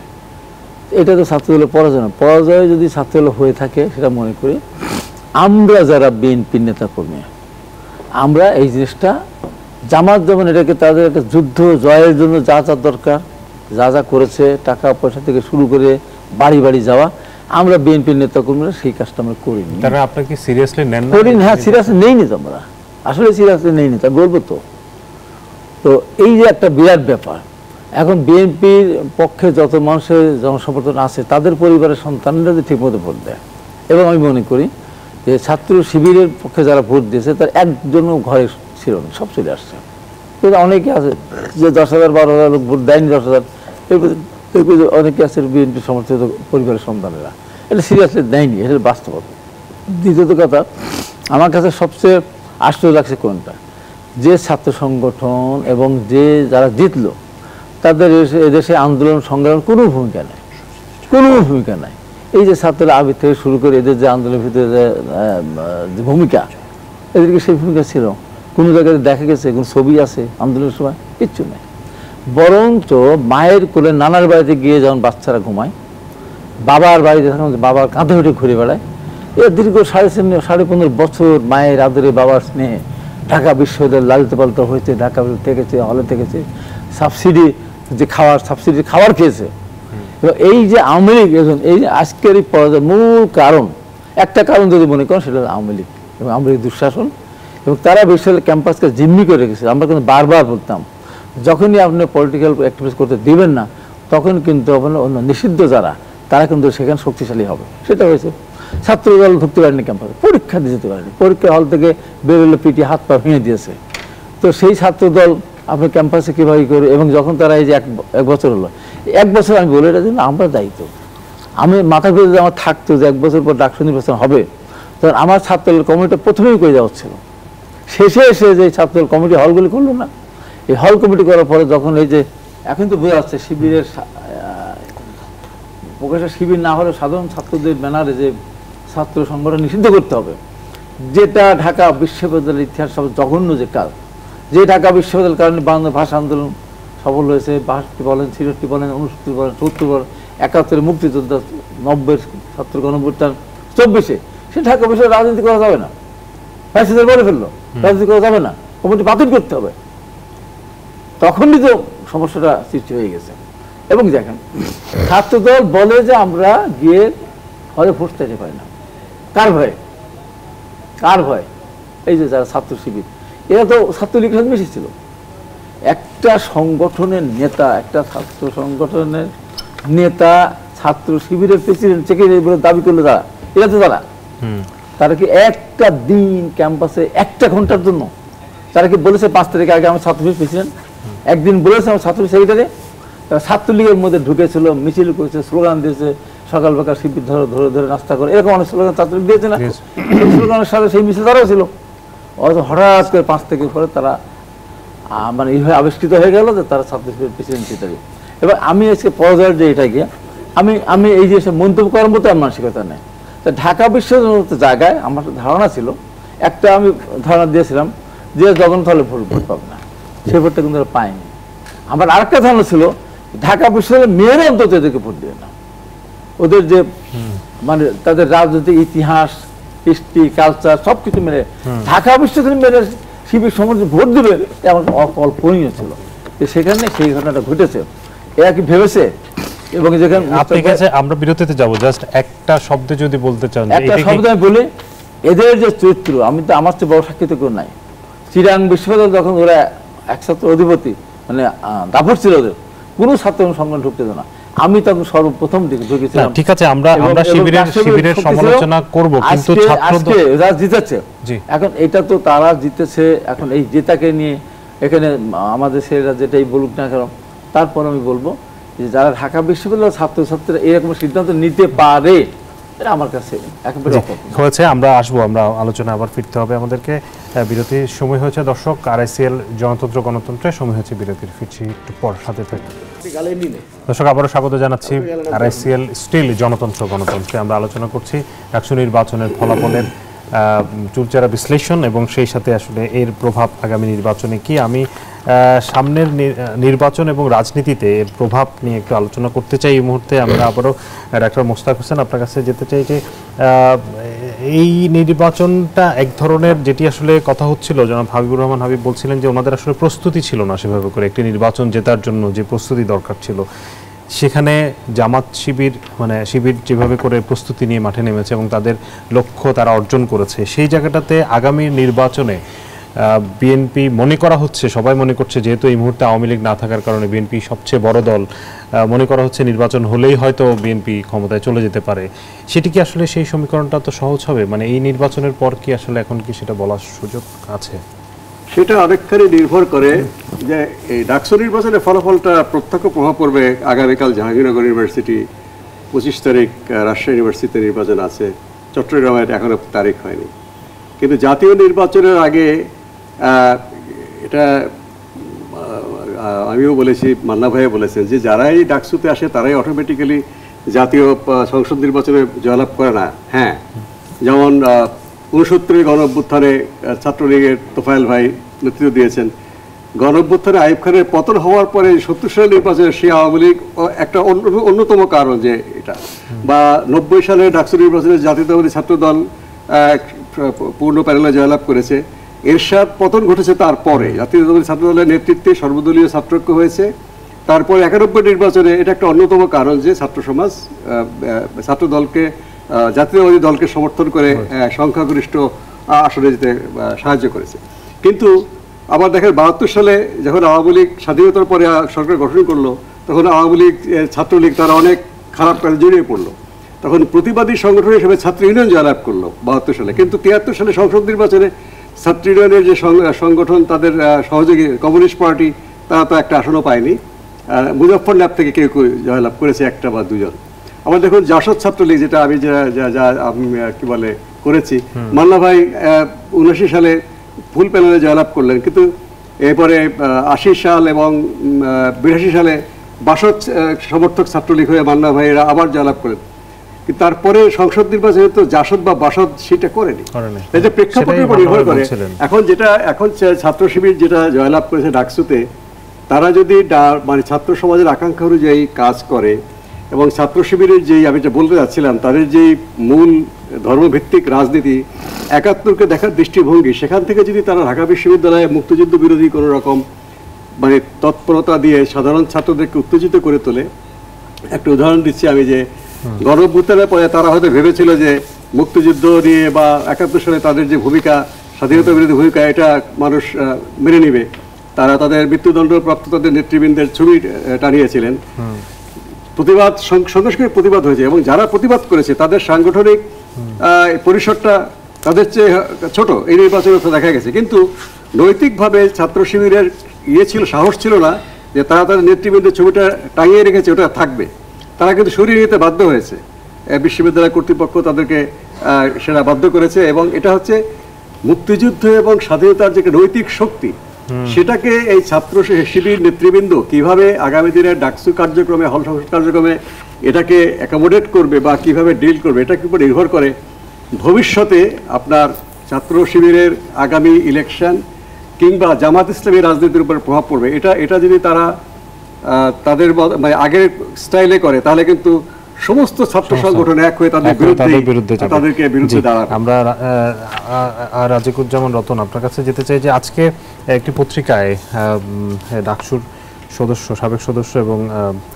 [SPEAKER 5] এটা তো ছাত্রদলের পরাজয় না। পরাজয় যদি ছাত্রদল হয়ে থাকে, সেটা মনে করি আমরা যারা বিএনপির নেতা কর্মী, আমরা এই জিনিসটা জামাত যেমন এটাকে তাদের একটা যুদ্ধ জয়ের জন্য যা যা দরকার, যা যা করেছে, টাকা পয়সা থেকে শুরু করে বাড়ি বাড়ি যাওয়া, আমরা বিএনপির নেতা কর্মীরা সেই কাজটা আমরা করিনি।
[SPEAKER 1] তারা আপনাকে সিরিয়াসলি নেন না?
[SPEAKER 5] করিনি, হ্যাঁ, সিরিয়াসলি নেইনি তো আমরা, আসলে সিরিয়াসলি নেইনি, তা বলবো তো। তো এই যে একটা বিরাট ব্যাপার, এখন বিএনপির পক্ষে যত মানুষের জনসমর্থন আছে, তাদের পরিবারের সন্তানরা যদি ঠিকমতো ভোট দেয়, এবং আমি মনে করি যে ছাত্র শিবিরের পক্ষে যারা ভোট দিয়েছে তার একজনও ঘরে ছিল না, সব চলে আসছে। কিন্তু অনেকে আছে যে 10,000 12,000 লোক ভোট দেয়নি, 10,000, অনেকে আছে বিএনপি সমর্থিত পরিবারের সন্তানেরা, এটা সিরিয়াসলি দেয়নি, এটা বাস্তবতা। দ্বিতীয়ত কথা, আমার কাছে সবচেয়ে আশ্চর্য লাগছে কোনটা, যে ছাত্র সংগঠন এবং যে যারা জিতলো, তাদের এদেশে আন্দোলন সংগ্রামের কোনো ভূমিকা নেই, কোনো ভূমিকা নাই। এই যে ছাত্ররা আবির থেকে শুরু করে এদের যে আন্দোলনের ভিতরে যে ভূমিকা, এদেরকে সেই ভূমিকা ছিল? কোনো জায়গায় দেখা গেছে কোনো ছবি আছে আন্দোলনের সময়? কিচ্ছু নেই। বরঞ্চ মায়ের কোলে নানার বাড়িতে গিয়ে যখন বাচ্চারা ঘুমায়, বাবার বাড়িতে যখন বাবার কাঁধে উঠে ঘুরে বেড়ায়, এর দীর্ঘ 15.5 বছর মায়ের আদরে বাবার স্নেহে ঢাকা বিশ্ববিদ্যালয় লালিত পালিত হয়েছে, ঢাকা থেকেছে, হলে থেকেছে, সাবসিডি যে খাবার খেয়েছে। এই যে আওয়ামী লীগ, এই যে আজকের এই পরাজয়ের মূল কারণ, একটা কারণ যদি মনে করেন, সেটা আওয়ামী লীগ এবং আওয়ামী লীগ দুঃশাসন, এবং তারা বিশ্ববিদ্যালয় ক্যাম্পাসকে জিম্মি করে রেখেছে। আমরা কিন্তু বারবার বলতাম, যখনই আপনি পলিটিক্যাল অ্যাক্টিভিটিস করতে দিবেন না, তখন কিন্তু আপনার অন্য নিষিদ্ধ যারা, তারা কিন্তু সেখানে শক্তিশালী হবে। সেটা হয়েছে। ছাত্রদল ঢুকতে পারেনি ক্যাম্পাসে, পরীক্ষা দিতে পারেনি, পরীক্ষা হল থেকে বেরোলে পিটি হাত পা ভেঙে দিয়েছে। তো সেই ছাত্রদল আপনি ক্যাম্পাসে কীভাবে করে, এবং যখন তারা এই যে এক বছর হলো, 1 বছর আমি বলে, এটা জন্য আমরা দায়িত্ব, আমি মাথা ঘুরে যদি আমার থাকতো যে 1 বছর পর ডাকসু নির্বাচন হবে, তখন আমার ছাত্রদল কমিটিটা প্রথমেই করে দেওয়া হচ্ছিল। শেষে এসে যে ছাত্রদল কমিটি হলগুলি করলো না, এই হল কমিটি করার পরে যখন এই যে এখন তো বোঝা যাচ্ছে শিবিরের প্রকাশের শিবির না হলে সাধারণ ছাত্রদের ব্যানারে যে ছাত্র সংগঠন নিষিদ্ধ করতে হবে, যেটা ঢাকা বিশ্ববিদ্যালয়ের ইতিহাস সব জঘন্য যে কাজ, যে ঢাকা বিশ্ববিদ্যালয়ের কারণে বাংলা ভাষা আন্দোলন সফল হয়েছে, 62 বলেন, 63 বলেন, 69 বলেন, 70 বলেন, 71 মুক্তিযোদ্ধা, 90 ছাত্র গণঅভ্যুত্থান, 24 সে ঢাকা বিষয়ে রাজনীতি করা যাবে না, ফ্যাসিস্টদের বলে ফেললো রাজনীতি করা যাবে না, কমিটি বাতিল করতে হবে। তখনই তো সমস্যাটা সৃষ্টি হয়ে গেছে। এবং দেখেন, ছাত্রদল বলে যে আমরা গিয়ে হলে ভোট চাইতে পারি না, কার ভয়ে? কার ভয়? এই যে যারা ছাত্র শিবির, এরা তো ছাত্রলীগের সাথে মিশেছিল। একটা সংগঠনের নেতা, একটা ছাত্র সংগঠনের নেতা ছাত্র শিবিরের প্রেসিডেন্ট সেক্রেটারি বলে দাবি করলে এরা তো তারা কি একটা দিন ক্যাম্পাসে 1 ঘন্টার জন্য তারা কি বলেছে 5 তারিখ আগে আমার ছাত্রলীগের প্রেসিডেন্ট একদিন বলেছে আমার ছাত্র সেক্রেটারি? তারা ছাত্রলীগের মধ্যে ঢুকেছিল, মিছিল করেছে, স্লোগান দিয়েছে, সকাল বেকার শিবির ধরে ধরে ধরে নাস্তা করে, এরকম অনেক স্লোগান ছাত্রলীগ দিয়েছে না? সেই স্লোগানের সাথে সেই মিছিল তারাও ছিল। হঠাৎ করে 5 তারিখের পরে তারা মানে এইভাবে আবিষ্কৃত হয়ে গেল যে তারা ছাত্র শিবিরের প্রেসিডেন্ট সেক্রেটারি। এবার আমি আজকে পর্যায়ের যে এটা গিয়ে আমি এই যে মন্তব্য করার মতো আমার মানসিকতা নেই। তা ঢাকা বিশ্ববিদ্যালয়ের জায়গায় আমার ধারণা ছিল, একটা আমি ধারণা দিয়েছিলাম যে জগন্নাথ হলে ভোট পাবে না, সেই ভোটটা কিন্তু পায়নি। আমার আরেকটা ধারণা ছিল ঢাকা বিশ্ববিদ্যালয়ের মেয়েরা অন্তত এদেরকে ভোট দেবে না, ওদের যে মানে তাদের রাজনৈতিক ইতিহাস, হিস্ট্রি, কালচার সবকিছু মিলে ঢাকা বিশ্ববিদ্যালয়ের মেয়েরা শিবির সমর্থন ভোট দেবে এমন অকল্পনীয় ছিল। সেখানে সেই ঘটনাটা ঘটেছে। এরা কি ভেবেছে? এবং যেখানে
[SPEAKER 1] আমরা বিরতিতে যাব, জাস্ট একটা শব্দ যদি বলতে চান।
[SPEAKER 5] একটা শব্দ আমি বলি, এদের যে চরিত্র, আমি তো আমার চেয়ে বড় সাক্ষী তো কেউ নাই। চিরাং বিশ্ববিদ্যালয় যখন ওরা একসাথে অধিপতি মানে দাপট ছিল, ওদের কোনো ছাত্র সংগঠন ঢুকতে দেয় না। আমি তখন সর্বপ্রথম ঢুকেছিলাম।
[SPEAKER 1] ঠিক আছে, আমরা শিবিরের সমালোচনা করব, কিন্তু
[SPEAKER 5] আজকে এরা জিতেছে। এখন এটা তো তারা জিতেছে, এখন এই জেতাকে নিয়ে এখানে আমাদের ছেলেরা যেটাই বলুক না কেন, তারপর আমি বলবো যে যারা ঢাকা বিশ্ববিদ্যালয়ের ছাত্রছাত্রীরা এরকম সিদ্ধান্ত নিতে পারে, এটা আমার কাছে একেবারে অপূর্ণ।
[SPEAKER 1] হয়েছে। আমরা আসবো, আমরা আলোচনা আবার ফিরতে হবে আমাদেরকে। বিরতির সময় হয়েছে দর্শক। RICL জনতন্ত্র গণতন্ত্রের সময় হয়েছে বিরতির, ফিরছি একটু পর, সাথে থাকুন দর্শক। আবারও স্বাগত জানাচ্ছি RICL স্টিল জনতন্ত্র গণতন্ত্রে। আমরা আলোচনা করছি ডাকসু নির্বাচনের ফলাফলের চুলচেরা বিশ্লেষণ এবং সেই সাথে আসলে এর প্রভাব আগামী নির্বাচনে কি। আমি সামনের নির্বাচন এবং রাজনীতিতে এর প্রভাব নিয়ে একটু আলোচনা করতে চাই এই মুহূর্তে। আমরা আবারও ডাক্তার মোস্তাক হোসেন আপনার কাছে যেতে চাই যে এই নির্বাচনটা এক ধরনের, যেটি আসলে কথা হচ্ছিল, জনাব হাবিবুর রহমান হাবিব বলছিলেন যে ওনাদের আসলে প্রস্তুতি ছিল না সেভাবে করে একটি নির্বাচন জেতার জন্য যে প্রস্তুতি দরকার ছিল, সেখানে জামাত শিবির মানে শিবির যেভাবে করে প্রস্তুতি নিয়ে মাঠে নেমেছে এবং তাদের লক্ষ্য তারা অর্জন করেছে, সেই জায়গাটাতে আগামী নির্বাচনে বিএনপি মনে করা হচ্ছে, সবাই মনে করছে যেহেতু এই মুহূর্তে আওয়ামী লীগ না থাকার কারণে বিএনপি সবচেয়ে বড় দল, মনে করা হচ্ছে নির্বাচন হলেই হয়তো বিএনপি ক্ষমতায় চলে যেতে পারে। সেটি কি আসলে সেই সমীকরণটা তো সহজ হবে? মানে এই নির্বাচনের পর কি আসলে এখন কি সেটা বলার সুযোগ আছে?
[SPEAKER 2] সেটা অনেকখানি নির্ভর করে যে এই ডাকসু নির্বাচনের ফলাফলটা প্রত্যক্ষ প্রভাব পড়বে। আগামীকাল জাহাঙ্গীরনগর ইউনিভার্সিটি, 25 তারিখ রাজশাহী ইউনিভার্সিটিতে নির্বাচন আছে, চট্টগ্রামের এখনো তারিখ হয়নি। কিন্তু জাতীয় নির্বাচনের আগে এটা আমিও বলেছি, মান্না ভাইও বলেছেন যে যারাই ডাকসুতে আসে তারাই অটোমেটিক্যালি জাতীয় সংসদ নির্বাচনে জয়লাভ করে না। হ্যাঁ, যেমন 69 গণ অভ্যুত্থানে ছাত্রলীগের তোফায়েল ভাই নেতৃত্ব দিয়েছেন। গণ অভ্যুত্থানে আইয়ুব খানের পতন হওয়ার পরে 70 সালের নির্বাচনে সেই আওয়ামী লীগ একটা অন্যতম কারণ যে এটা, বা 90 সালে ডাকসু নির্বাচনে জাতীয়তাবাদী ছাত্রদল পূর্ণ প্যানেলে জয়লাভ করেছে। এরশাদ পতন ঘটেছে তারপরে, জাতীয়তাবাদী ছাত্রদলের নেতৃত্বে সর্বদলীয় ছাত্রৈক্য হয়েছে। তারপরে 91 নির্বাচনে এটা একটা অন্যতম কারণ যে ছাত্র সমাজ ছাত্রদলকে, জাতীয়তাবাদী দলকে সমর্থন করে সংখ্যাগরিষ্ঠ আসনে যেতে সাহায্য করেছে। কিন্তু আবার দেখেন 72 সালে যখন আওয়ামী লীগ স্বাধীনতার পরে সরকার গঠন করলো, তখন আওয়ামী লীগ ছাত্রলীগ তারা অনেক খারাপ কাজে জড়িয়ে পড়লো। তখন প্রতিবাদী সংগঠন হিসেবে ছাত্র ইউনিয়ন জয়লাভ করলো 72 সালে। কিন্তু 73 সালে সংসদ নির্বাচনে ছাত্র ইউনিয়নের যে সংগঠন, তাদের সহযোগী কমিউনিস্ট পার্টি, তারা তো একটা আসনও পায়নি। মুজফ্ফরনগর থেকে কেউ জয়লাভ করেছে, একটা বা দুজন। আমার দেখুন জাসদ ছাত্রলীগ, যেটা আমি আমি কি বলে করেছি, মান্না ভাই 79 সালে ফুল প্যানেলে জয়লাভ করলেন। কিন্তু এরপরে 80 সাল এবং 82 সালে বাসদ সমর্থক ছাত্রলীগ হয়ে মান্না ভাইয়েরা আবার জয়লাভ করেন। কিন্তু তারপরে সংসদ নির্বাচনে তো জাসদ বা বাসদ সেটা করেনি। এটা প্রেক্ষাপটের উপর নির্ভর করে। এখন ছাত্র শিবির যেটা জয়লাভ করেছে ডাকসুতে, তারা যদি মানে ছাত্র সমাজের আকাঙ্ক্ষা অনুযায়ী কাজ করে এবং ছাত্র শিবিরের যেই, আমি যেটা বলতে যাচ্ছিলাম, তাদের যেই মূল ধর্মভিত্তিক রাজনীতি, 71কে দেখার দৃষ্টিভঙ্গি, সেখান থেকে যদি তারা ঢাকা বিশ্ববিদ্যালয়ে মুক্তিযুদ্ধ বিরোধী কোনো রকম মানে তৎপরতা দিয়ে সাধারণ ছাত্রদেরকে উত্তেজিত করে তোলে। একটা উদাহরণ দিচ্ছি আমি, যে গণ অভ্যুত্থানের পরে তারা হয়তো ভেবেছিল যে মুক্তিযুদ্ধ নিয়ে বা 71 সালে তাদের যে ভূমিকা, স্বাধীনতা বিরোধী ভূমিকা, এটা মানুষ মেনে নিবে। তারা তাদের মৃত্যুদণ্ডপ্রাপ্ত তাদের নেতৃবৃন্দের ছবি টানিয়েছিলেন। প্রতিবাদ সঙ্গে সঙ্গে প্রতিবাদ হয়েছে এবং যারা প্রতিবাদ করেছে তাদের সাংগঠনিক পরিসরটা তাদের চেয়ে ছোট এই নির্বাচনে দেখা গেছে। কিন্তু নৈতিকভাবে ছাত্র শিবিরের ছিল, সাহস ছিল না যে তারা তাদের নেতৃবৃন্দের ছবিটা টাঙিয়ে রেখেছে, ওটা থাকবে। তারা কিন্তু সরিয়ে নিতে বাধ্য হয়েছে, বিশ্ববিদ্যালয় কর্তৃপক্ষ তাদেরকে সেটা বাধ্য করেছে। এবং এটা হচ্ছে মুক্তিযুদ্ধ এবং স্বাধীনতার যে নৈতিক শক্তি, সেটাকে এই ছাত্র শিবির নেতৃবৃন্দ কিভাবে আগামী দিনের ডাকসু কার্যক্রমে, হল সংসদ কার্যক্রমে এটাকে অ্যাকোমোডেট করবে বা কিভাবে ডিল করবে, এটার উপর নির্ভর করে ভবিষ্যতে আপনার ছাত্র শিবিরের আগামী ইলেকশন কিংবা জামাত ইসলামী রাজনীতির উপর প্রভাব পড়বে। এটা যদি তারা তাদের মানে আগের স্টাইলে করে, তাহলে কিন্তু সমস্ত ছাত্র সংগঠন এক হয়ে তাদের বিরুদ্ধে তাদেরকে বিরুদ্ধে দাঁড়াবে।
[SPEAKER 1] আমরা রাজিকুজ্জামান রতন আপনার কাছে যেতে চাই যে আজকে একটি পত্রিকায় ডাকসুর সদস্য, সাবেক সদস্য এবং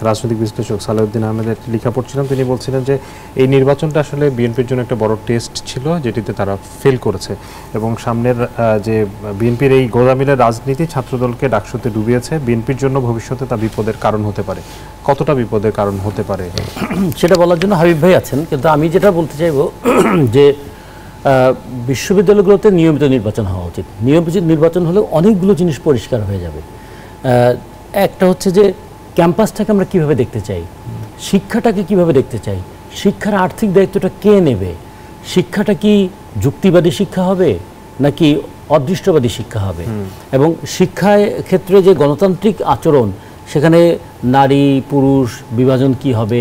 [SPEAKER 1] রাজনৈতিক বিশ্লেষক সালেউদ্দিন আহমেদের একটি লেখা পড়ছিলাম। তিনি বলছিলেন যে এই নির্বাচনটা আসলে বিএনপির জন্য একটা বড় টেস্ট ছিল, যেটিতে তারা ফেল করেছে এবং সামনের যে বিএনপির এই গোদামিলের রাজনীতি ছাত্রদলকে ডাকসুতে ডুবিয়েছে, বিএনপির জন্য ভবিষ্যতে তা বিপদের কারণ হতে পারে। কতটা বিপদের কারণ হতে পারে
[SPEAKER 3] সেটা বলার জন্য হাবিব ভাই আছেন। কিন্তু আমি যেটা বলতে চাইবো যে বিশ্ববিদ্যালয়গুলোতে নিয়মিত নির্বাচন হওয়া উচিত। নিয়মিত নির্বাচন হলে অনেকগুলো জিনিস পরিষ্কার হয়ে যাবে। একটা হচ্ছে যে ক্যাম্পাসটাকে আমরা কিভাবে দেখতে চাই, শিক্ষাটাকে কিভাবে দেখতে চাই, শিক্ষার আর্থিক দায়িত্বটা কে নেবে? শিক্ষাটা কি যুক্তিবাদী শিক্ষা হবে নাকি অদৃষ্টবাদী শিক্ষা হবে? এবং শিক্ষার ক্ষেত্রে যে গণতান্ত্রিক আচরণ, সেখানে নারী পুরুষ বিভাজন কি হবে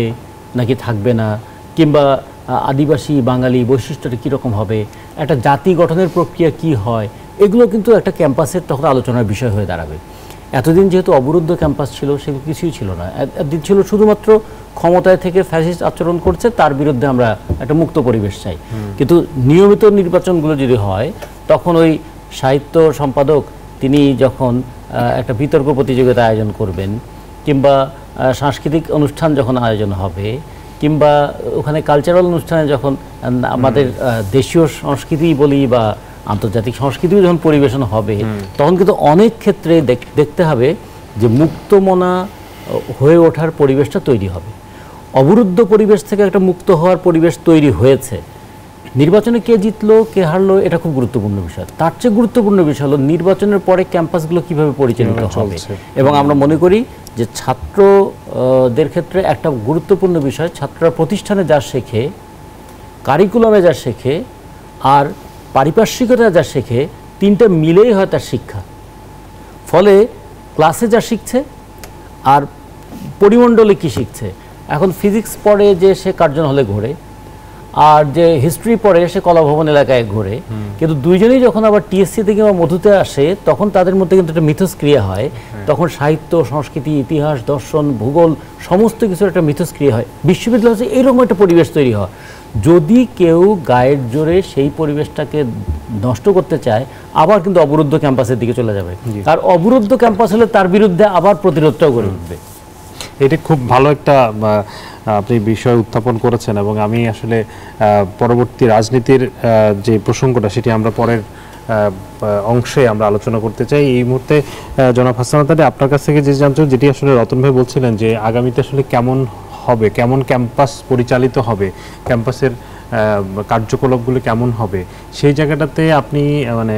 [SPEAKER 3] নাকি থাকবে না, কিংবা আদিবাসী বাঙালি বৈশিষ্ট্যটা কীরকম হবে, একটা জাতি গঠনের প্রক্রিয়া কি হয়, এগুলো কিন্তু একটা ক্যাম্পাসের তখন আলোচনার বিষয় হয়ে দাঁড়াবে। এতদিন যেহেতু অবরুদ্ধ ক্যাম্পাস ছিল, সেগুলো কিছুই ছিল না। একদিন ছিল শুধুমাত্র ক্ষমতায় থেকে ফ্যাসিস্ট আচরণ করছে, তার বিরুদ্ধে আমরা একটা মুক্ত পরিবেশ চাই। কিন্তু নিয়মিত নির্বাচনগুলো যদি হয়, তখন ওই সাহিত্য সম্পাদক তিনি যখন একটা বিতর্ক প্রতিযোগিতা আয়োজন করবেন, কিংবা সাংস্কৃতিক অনুষ্ঠান যখন আয়োজন হবে, কিংবা ওখানে কালচারাল অনুষ্ঠানে যখন আমাদের দেশীয় সংস্কৃতি বলি বা আন্তর্জাতিক সংস্কৃতিও যখন পরিবেশন হবে, তখন কিন্তু অনেক ক্ষেত্রে দেখতে হবে যে মুক্তমনা হয়ে ওঠার পরিবেশটা তৈরি হবে। অবরুদ্ধ পরিবেশ থেকে একটা মুক্ত হওয়ার পরিবেশ তৈরি হয়েছে। নির্বাচনে কে জিতলো কে হারলো এটা খুব গুরুত্বপূর্ণ বিষয়। তার চেয়ে গুরুত্বপূর্ণ বিষয় হলো নির্বাচনের পরে ক্যাম্পাসগুলো কিভাবে পরিচালিত হবে। এবং আমরা মনে করি যে ছাত্রদের ক্ষেত্রে একটা গুরুত্বপূর্ণ বিষয়, ছাত্ররা প্রতিষ্ঠানে যা শেখে, কারিকুলামে যা শেখে, আর পারিপার্শ্বিকতা যা শেখে, তিনটা মিলেই হয় তার শিক্ষা। ফলে ক্লাসে যা শিখছে আর পরিমণ্ডলে কি শিখছে। এখন ফিজিক্স পড়ে যে সে কার্জন হলে ঘোরে, আর যে হিস্ট্রি পড়ে সে কলাভবন এলাকায় ঘোরে, কিন্তু দুইজনেই যখন আবার টিএসসিতে কিংবা মধুতে আসে, তখন তাদের মধ্যে কিন্তু একটা মিথস্ক্রিয়া হয়। তখন সাহিত্য, সংস্কৃতি, ইতিহাস, দর্শন, ভূগোল সমস্ত কিছুর একটা মিথস্ক্রিয়া হয়। বিশ্ববিদ্যালয় হচ্ছে এইরকম একটা পরিবেশ তৈরি হয়। যদি কেউ গায়ের জোরে সেই পরিবেশটাকে নষ্ট করতে চায়, আবার কিন্তু অবরুদ্ধ ক্যাম্পাসের দিকে চলে যাবে। আর অবরুদ্ধ ক্যাম্পাস হলে তার বিরুদ্ধে আবার প্রতিরোধটাও গড়ে উঠবে।
[SPEAKER 1] এটি খুব ভালো একটা আপনি বিষয় উত্থাপন করেছেন, এবং আমি আসলে পরবর্তী রাজনীতির যে প্রসঙ্গটা সেটি আমরা পরের অংশে আমরা আলোচনা করতে চাই। এই মুহূর্তে জনাব হাসান আতারি, আপনার কাছ থেকে যে জানতে, যেটি আসলে রতন ভাই বলছিলেন যে আগামীতে আসলে কেমন হবে, কেমন ক্যাম্পাস পরিচালিত হবে, ক্যাম্পাসের কার্যকলাপগুলো কেমন হবে, সেই জায়গাটাতে আপনি মানে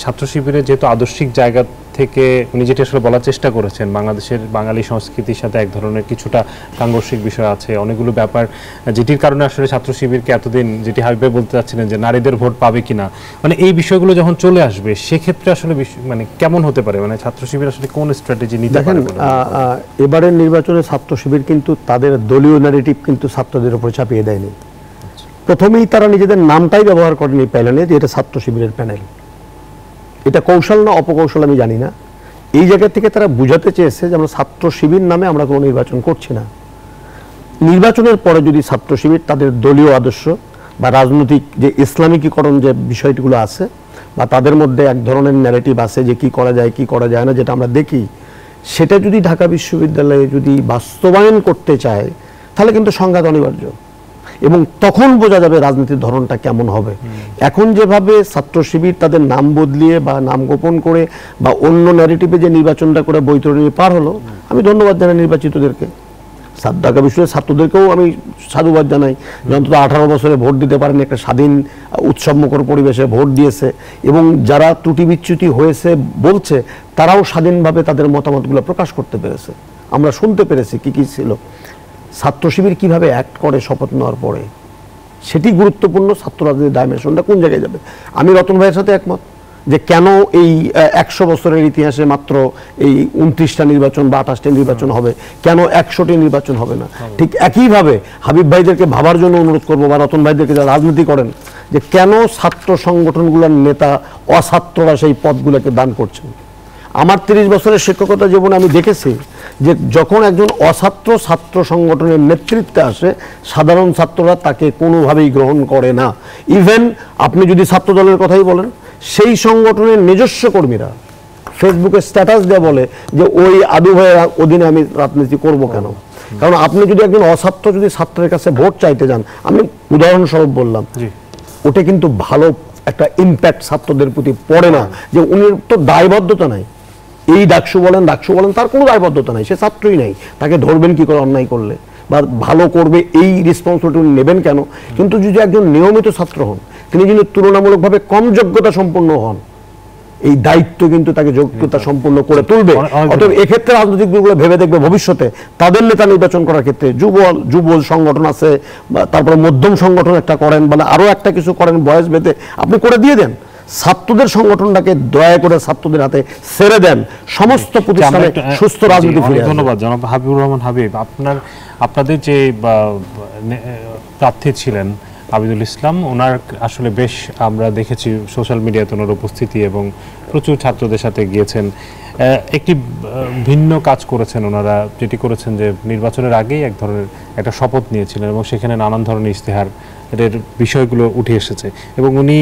[SPEAKER 1] ছাত্র শিবিরের যেহেতু আদর্শিক জায়গা থেকে উনি যেটি আসলে বলার চেষ্টা করেছেন, বাংলাদেশের বাঙালি সংস্কৃতির সাথে এক ধরনের কিছুটা সাংঘর্ষিক বিষয় আছে, অনেকগুলো ব্যাপার যেটির কারণে আসলে ছাত্র শিবিরকে এতদিন, যেটি হাবিব ভাই বলতে চাচ্ছিলেন যে নারীদের ভোট পাবে কিনা, মানে এই বিষয়গুলো যখন চলে আসবে সেক্ষেত্রে আসলে মানে কেমন হতে পারে, মানে ছাত্র শিবির আসলে কোন স্ট্র্যাটেজি নিতে পারে?
[SPEAKER 4] এবারের নির্বাচনে ছাত্র শিবির কিন্তু তাদের দলীয় ন্যারেটিভ কিন্তু ছাত্রদের উপর চাপিয়ে দেয়নি। প্রথমেই তারা নিজেদের নামটাই ব্যবহার করেনি প্যানেলে, যে এটা ছাত্র শিবিরের প্যানেল। এটা কৌশল না অপকৌশল আমি জানি না। এই জায়গা থেকে তারা বুঝাতে চেয়েছে যে আমরা ছাত্র শিবির নামে আমরা কোনো নির্বাচন করছি না। নির্বাচনের পরে যদি ছাত্র শিবির তাদের দলীয় আদর্শ বা রাজনৈতিক যে ইসলামিকীকরণ যে বিষয়গুলো আছে, বা তাদের মধ্যে এক ধরনের ন্যারেটিভ আছে যে কি করা যায় কি করা যায় না, যেটা আমরা দেখি, সেটা যদি ঢাকা বিশ্ববিদ্যালয়ে যদি বাস্তবায়ন করতে চায়, তাহলে কিন্তু সংঘাত অনিবার্য, এবং তখন বোঝা যাবে রাজনীতির ধরনটা কেমন হবে। এখন যেভাবে ছাত্র শিবির তাদের নাম বদলিয়ে বা নাম গোপন করে বা অন্য ন্যারেটিভে যে নির্বাচনটা করে বৈতরণী পার হলো, আমি ধন্যবাদ জানাই নির্বাচিতদেরকে। ঢাকা বিশ্ববিদ্যালয়ের ছাত্রদেরকেও আমি সাধুবাদ জানাই, অন্তত 18 বছরে ভোট দিতে পারেন, একটা স্বাধীন উৎসবমুখর পরিবেশে ভোট দিয়েছে, এবং যারা ত্রুটি বিচ্যুতি হয়েছে বলছে, তারাও স্বাধীনভাবে তাদের মতামতগুলো প্রকাশ করতে পেরেছে। আমরা শুনতে পেরেছি কি কি ছিল, ছাত্র শিবির কীভাবে অ্যাক্ট করে শপথ নেওয়ার পরে, সেটি গুরুত্বপূর্ণ। ছাত্র রাজনীতির ডাইমেনশনটা কোন জায়গায় যাবে। আমি রতন ভাইয়ের সাথে একমত যে কেন এই 100 বছরের ইতিহাসে মাত্র এই 29টা নির্বাচন বা 28টা নির্বাচন হবে, কেন 100টি নির্বাচন হবে না। ঠিক একইভাবে হাবিব ভাইদেরকে ভাবার জন্য অনুরোধ করবো, বা রতন ভাইদেরকে যারা রাজনীতি করেন, যে কেন ছাত্র সংগঠনগুলোর নেতা অছাত্ররা সেই পদগুলোকে দান করছেন। আমার 30 বছরের শিক্ষকতা জীবনে আমি দেখেছি যে যখন একজন অছাত্র ছাত্র সংগঠনের নেতৃত্বে আসে, সাধারণ ছাত্ররা তাকে কোনোভাবেই গ্রহণ করে না। ইভেন আপনি যদি ছাত্র দলের কথাই বলেন, সেই সংগঠনের নিজস্ব কর্মীরা ফেসবুকে স্ট্যাটাস দেওয়া বলে যে ওই আদু ভাইয়ের অধীনে আমি রাজনীতি করব কেন। কারণ আপনি যদি একজন অছাত্র যদি ছাত্রের কাছে ভোট চাইতে যান, আমি উদাহরণস্বরূপ বললাম, ওটা কিন্তু ভালো একটা ইম্প্যাক্ট ছাত্রদের প্রতি পড়ে না। যে উনি তো দায়বদ্ধতা নাই, এই ডাকসু বলেন তার কোনো দায়বদ্ধতা নাই, সে ছাত্রই নাই, তাকে ধরবেন কি করে অন্যায় করলে, বা ভালো করবে এই রেসপন্সিবিলিটি উনি নেবেন কেন। কিন্তু যদি একজন নিয়মিত ছাত্র হন, তিনি যদি তুলনামূলকভাবে কম যোগ্যতা সম্পন্ন হন, এই দায়িত্ব কিন্তু তাকে যোগ্যতা সম্পূর্ণ করে তুলবে। অতএব এক্ষেত্রে রাজনৈতিক দলগুলো ভেবে দেখবে ভবিষ্যতে তাদের নেতা নির্বাচন করার ক্ষেত্রে যুব সংগঠন আছে, তারপরে মধ্যম সংগঠন একটা করেন, মানে আরো একটা কিছু করেন, বয়স ভেদে আপনি করে দিয়ে দেন। ছাত্রদের সংগঠনটাকে দয়া করে ছাত্রদের হাতে ছেড়ে দেন, সমস্ত প্রতিষ্ঠানে সুস্থ রাজনীতি ফিরে আসবে।
[SPEAKER 1] ধন্যবাদ জনাব হাবিবুর রহমান হাবিব। আপনাদের যে প্রার্থী ছিলেন আবিদুল ইসলাম, ওনার আসলে বেশ আমরা দেখেছি সোশ্যাল মিডিয়াতে ওনার উপস্থিতি এবং প্রচুর ছাত্রদের সাথে গিয়েছেন। একটি ভিন্ন কাজ করেছেন ওনারা, যেটি করেছেন যে নির্বাচনের আগেই এক ধরনের একটা শপথ নিয়েছিলেন এবং সেখানে নানান ধরনের ইশতেহার এর বিষয়গুলো উঠে এসেছে এবং উনি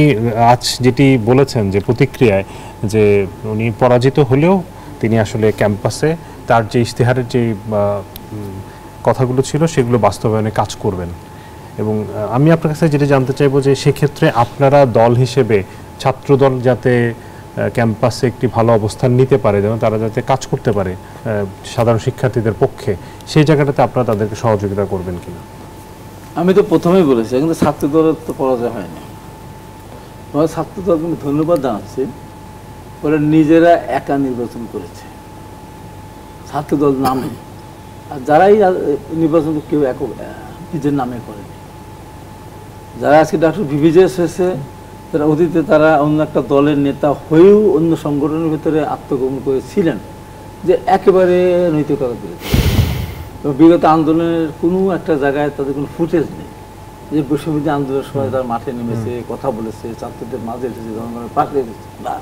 [SPEAKER 1] আজ যেটি বলেছেন যে প্রতিক্রিয়ায় যে উনি পরাজিত হলেও তিনি আসলে ক্যাম্পাসে তার যে ইশতেহারের যে কথাগুলো ছিল সেগুলো বাস্তবায়নে কাজ করবেন। এবং আমি আপনার কাছে যেটা জানতে চাইবো যে সেক্ষেত্রে আপনারা দল হিসেবে ছাত্রদল যাতে ক্যাম্পাসে একটি ভালো অবস্থান নিতে পারে, যেন তারা যাতে কাজ করতে পারে সাধারণ শিক্ষার্থীদের পক্ষে, সেই জায়গাটাতে আপনারা তাদেরকে সহযোগিতা করবেন কিনা?
[SPEAKER 5] আমি তো প্রথমেই বলেছি কিন্তু ছাত্রদলের তো পরাজয় হয়নি। তোমার ছাত্রদল কিন্তু ধন্যবাদ জানাচ্ছি, ওরা নিজেরা একা নির্বাচন করেছে ছাত্রদল নামে, আর যারাই নির্বাচন কেউ একক নিজের নামে করেনি। যারা আজকে ডক্টর ভিভিজেস হয়েছে তারা অতীতে তারা অন্য একটা দলের নেতা হয়েও অন্য সংগঠনের ভিতরে আত্মগোপন করেছিলেন, যে একেবারে নৈতিকতা বিরোধী। বিগত আন্দোলনের কোনো একটা জায়গায় তাদের কোনো ফুটেজ নেই যে বিশ্ববিদ্যালয় আন্দোলনের সময় তারা মাঠে নেমেছে, কথা বলেছে, ছাত্রদের মাঝে এসেছে, জনগণের পাশে না,